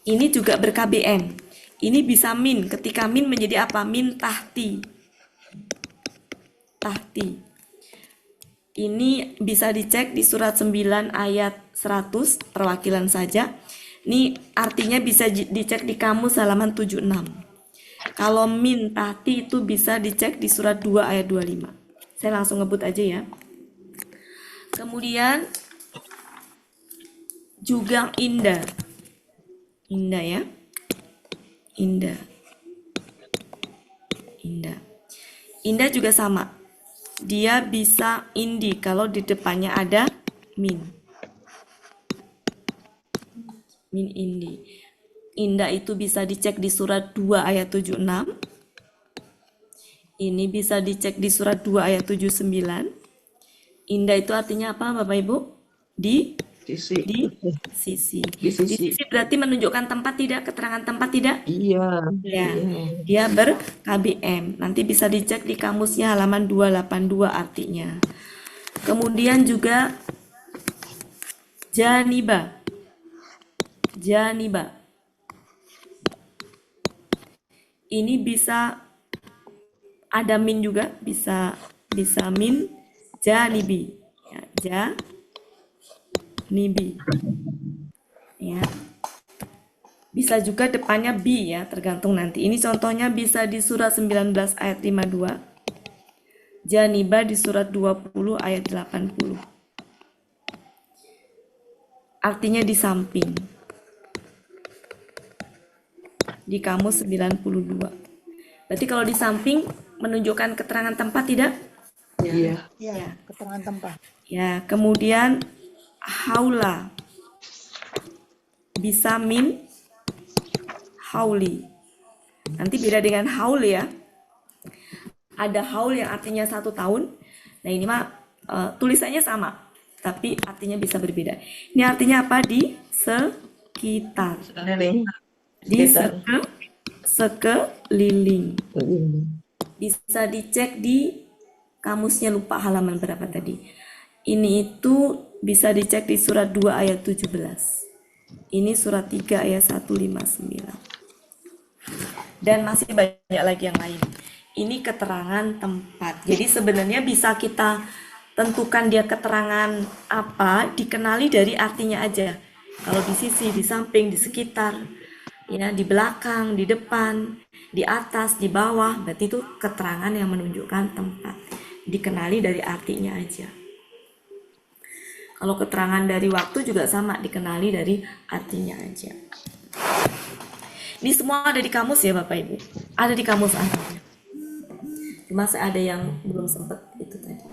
Ini juga ber-KBM. Ini bisa min. Ketika min menjadi apa? Min tahti. Tahti. Ini bisa dicek di surat 9 ayat 100, perwakilan saja. Ini artinya bisa dicek di kamus halaman 76. Kalau min tahti itu bisa dicek di surat 2 ayat 25. Saya langsung ngebut aja ya. Kemudian juga indah. Indah ya. Indah. Indah. Indah juga sama. Dia bisa indi kalau di depannya ada min. Min indi. Indah itu bisa dicek di surat 2 ayat 76. Ini bisa dicek di surat 2 ayat 79. Indah itu artinya apa Bapak Ibu? Di Sisi. Di sisi. Di Di sisi. sisi berarti menunjukkan tempat tidak? Keterangan tempat tidak? Iya. Ya, Iya. dia ber-KBM. Nanti bisa dicek di kamusnya halaman 282 artinya. Kemudian juga janiba. Janiba. Ini bisa ada min juga, bisa min janibi. Ya, janibi. Ya. Bisa juga depannya bi ya, tergantung nanti. Ini contohnya bisa di surat 19 ayat 52. Janiba di surat 20 ayat 80. Artinya di samping. Di kamus 92. Berarti kalau di samping menunjukkan keterangan tempat tidak? Iya. Ya, keterangan tempat. Ya, kemudian haula. Bisa min hauli. Nanti beda dengan haul ya. Ada haul yang artinya 1 tahun. Nah ini mah tulisannya sama, tapi artinya bisa berbeda. Ini artinya apa? Di sekitar. Di sekeliling. Bisa dicek di kamusnya, lupa halaman berapa tadi. Ini itu bisa dicek di surat 2 ayat 17. Ini surat 3 ayat 159. Dan masih banyak lagi yang lain. Ini keterangan tempat. Jadi sebenarnya bisa kita tentukan dia keterangan apa, dikenali dari artinya aja. Kalau di sisi, di samping, di sekitar, ya, di belakang, di depan, di atas, di bawah, berarti itu keterangan yang menunjukkan tempat. Dikenali dari artinya aja. Kalau keterangan dari waktu juga sama, dikenali dari artinya aja. Ini semua ada di kamus ya Bapak Ibu? Ada di kamus artinya. Cuma ada yang belum sempat itu tadi.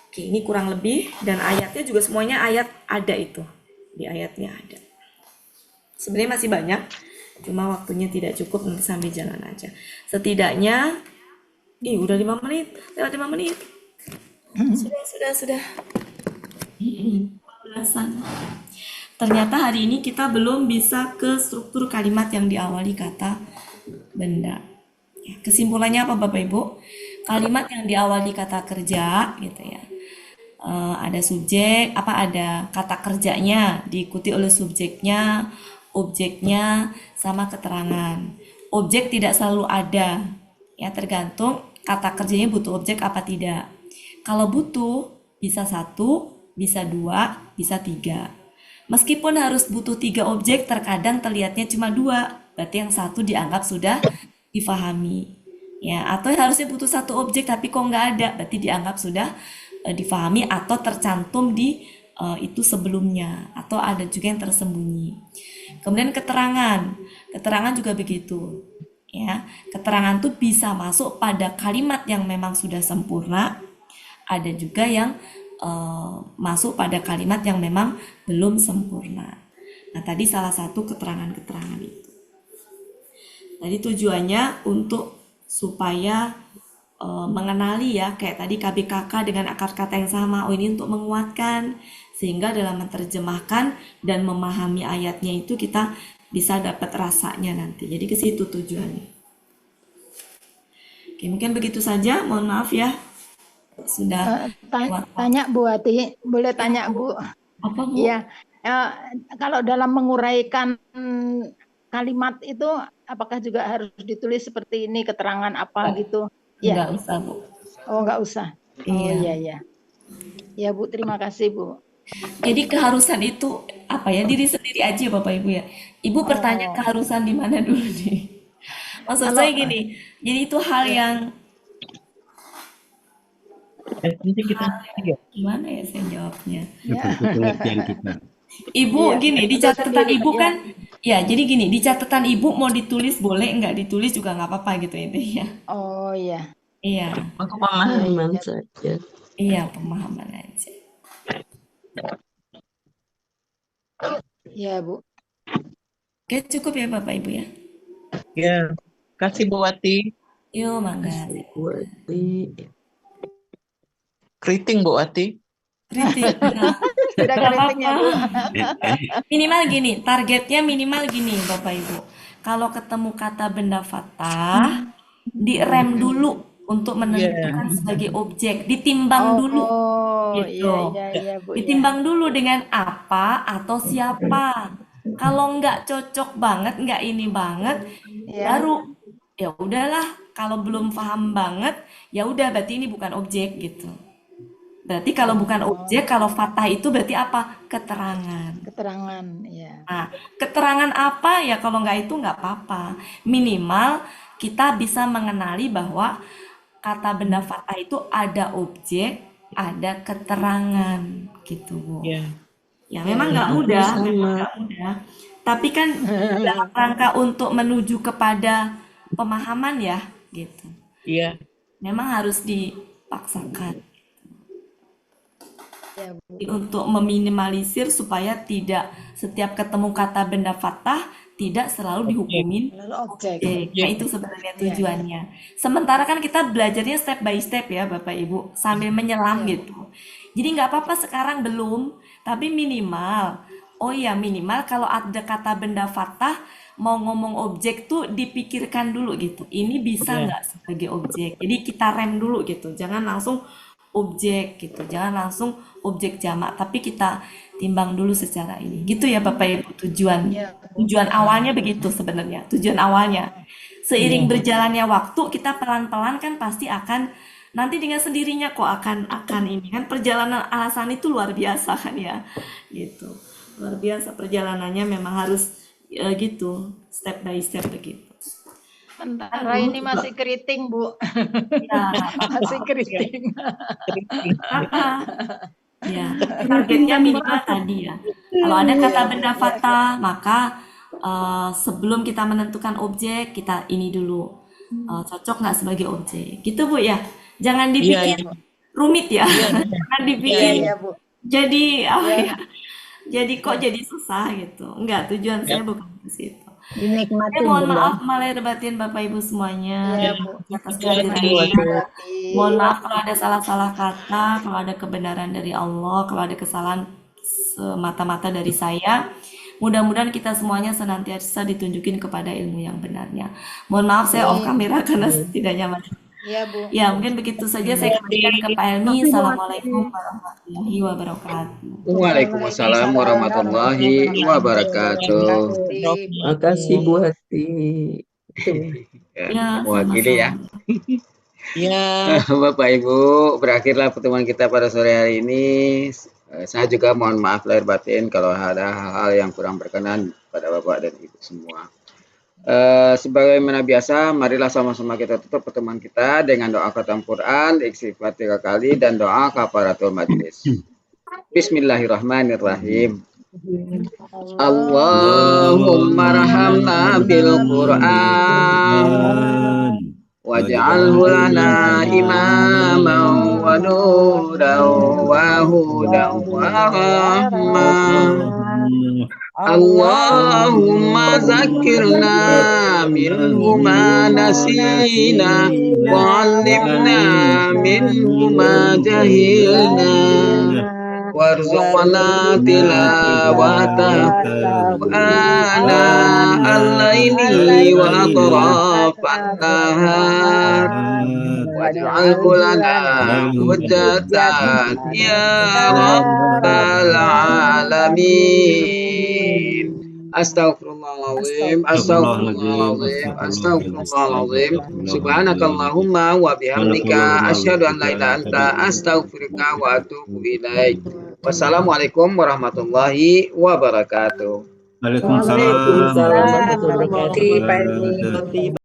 Oke, ini kurang lebih, dan ayatnya juga semuanya ayat ada itu. Di ayatnya ada. Sebenarnya masih banyak, cuma waktunya tidak cukup, nanti sambil jalan aja. Setidaknya, udah 5 menit, lewat 5 menit. Sudah. Ternyata hari ini kita belum bisa ke struktur kalimat yang diawali kata benda. Kesimpulannya apa Bapak Ibu? Kalimat yang diawali kata kerja gitu ya. Ada subjek, ada kata kerjanya, diikuti oleh subjeknya, objeknya, sama keterangan. Objek tidak selalu ada, ya tergantung kata kerjanya butuh objek apa tidak. Kalau butuh, bisa 1, bisa 2, bisa 3. Meskipun harus butuh 3 objek, terkadang terlihatnya cuma 2, berarti yang 1 dianggap sudah difahami. Ya, atau harusnya butuh 1 objek tapi kok nggak ada, berarti dianggap sudah difahami atau tercantum di itu sebelumnya, atau ada juga yang tersembunyi. Kemudian keterangan juga begitu. Ya, keterangan tuh bisa masuk pada kalimat yang memang sudah sempurna, ada juga yang masuk pada kalimat yang memang belum sempurna. Nah, tadi salah satu keterangan-keterangan itu. Tadi tujuannya untuk supaya mengenali ya, kayak tadi KBKK dengan akar kata yang sama. Ini untuk menguatkan, sehingga dalam menerjemahkan dan memahami ayatnya itu kita bisa dapat rasanya nanti. Jadi ke situ tujuannya. Oke, mungkin begitu saja. Mohon maaf ya. Sudah tanya Bu Ati, boleh tanya Bu? Apa Bu? Iya, kalau dalam menguraikan kalimat itu, apakah juga harus ditulis seperti ini, keterangan apa gitu? Ya. Enggak usah Bu. Oh, enggak usah. Oh iya. Ya Bu, terima kasih Bu. Jadi keharusan itu apa ya, diri sendiri aja Bapak Ibu ya. Ibu bertanya keharusan di mana dulu nih? Maksud saya gini, jadi itu hal yang gimana ya saya jawabnya? Pengertian kita. Ibu gini, di catatan Ibu kan, ya jadi gini, di catatan Ibu mau ditulis boleh, enggak ditulis juga nggak apa-apa gitu intinya. Oh iya. Iya. Untuk pemahaman saja. Iya, pemahaman aja. Ya Bu. Oke, cukup ya Bapak Ibu ya. Ya, kasih Bu Wati. Yo, mangga. Bu Wati. Keriting Bu Wati. Kritik. Sudah Nggak keriting ya, Bu. apa-apa. Minimal gini, targetnya minimal gini, Bapak Ibu. Kalau ketemu kata benda fatah, direm dulu untuk menentukan sebagai objek, ditimbang dulu Oh, gitu. iya, Bu, ya. Ditimbang dulu dengan apa atau siapa. Kalau nggak cocok banget, nggak ini banget, Ya. baru ya udahlah. Kalau belum paham banget, ya udah berarti ini bukan objek gitu. Berarti kalau bukan objek, kalau fatah itu berarti apa? Keterangan. Keterangan, ya. Nah, keterangan apa ya kalau nggak itu nggak apa-apa. Minimal kita bisa mengenali bahwa kata benda fatah itu ada objek, ada keterangan gitu, Bu. Ya memang nggak mudah, memang nggak mudah. Tapi kan dalam rangka untuk menuju kepada pemahaman ya, gitu. Iya. Memang harus dipaksakan. Ya, Bu. Untuk meminimalisir supaya tidak setiap ketemu kata benda fatah tidak selalu dihukumin Lalu objek. Nah, itu sebenarnya tujuannya. Sementara kan kita belajarnya step by step ya Bapak Ibu, sambil menyelam gitu. Jadi nggak apa-apa sekarang belum, tapi minimal. Oh ya minimal kalau ada kata benda fatah, mau ngomong objek tuh dipikirkan dulu gitu. Ini bisa nggak sebagai objek? Jadi kita rem dulu gitu, jangan langsung objek gitu, jangan langsung objek jamak, tapi kita timbang dulu secara ini. Gitu ya Bapak Ibu tujuan awalnya begitu sebenarnya, tujuan awalnya. Seiring berjalannya waktu kita pelan-pelan kan pasti akan nanti dengan sendirinya kok akan ini kan perjalanan alasan itu luar biasa kan ya, gitu. Luar biasa perjalanannya memang harus gitu, step by step begitu. Sementara ini masih keriting, Bu. Ya, Masih keriting. Ya, targetnya minimal tadi ya. Kalau ada kata benda fatah, maka sebelum kita menentukan objek, kita ini dulu cocok nggak sebagai objek. Gitu Bu ya. Jangan dibikin rumit ya. Jangan dibikin Bu. jadi apa ya? Jadi kok jadi susah gitu. Enggak, tujuan saya bukan ke situ. Dinikmatin, Mohon Bunda. maaf lahir batin Bapak Ibu semuanya atas kehadirannya. Dinikmati. Mohon maaf kalau ada salah-salah kata, kalau ada kebenaran dari Allah, kalau ada kesalahan semata-mata dari saya. Mudah-mudahan kita semuanya senantiasa ditunjukin kepada ilmu yang benarnya. Mohon maaf saya off kamera karena tidak nyaman. Iya, Bu. Ya, mungkin begitu saja saya kembalikan ke Pak Helmi. Assalamualaikum warahmatullahi wabarakatuh. Waalaikumsalam warahmatullahi wabarakatuh. Makasih Bu Hati. Ya, Mewakili ya. Ya. Bapak Ibu, berakhirlah pertemuan kita pada sore hari ini. Saya juga mohon maaf lahir batin kalau ada hal-hal yang kurang berkenan pada Bapak dan Ibu semua. Sebagaimana biasa, marilah sama-sama kita tutup pertemuan kita dengan doa khatam Quran, istighfar 3 kali, dan doa kafaratul majlis. Bismillahirrahmanirrahim. Allahumma rahamna bil Quran waj'alhu lana imaman wa nuran wa hudan wa rahmah. Allahumma zakirna minhu ma nasina wa 'allimna minhu ma jahilna warzuqna tilawatahu ana al-laili wa atrafan nahar waj'alhu lana hujjatan ya rabbal alamin. Astaghfirullahaladzim, astaghfirullahaladzim, astaghfirullahaladzim. Subhanakallahumma wa bihamdika asyhadu an la ilaha illa anta astaghfiruka wa atubu ilaik. Wassalamualaikum warahmatullahi wabarakatuh. Waalaikumsalam warahmatullahi wabarakatuh.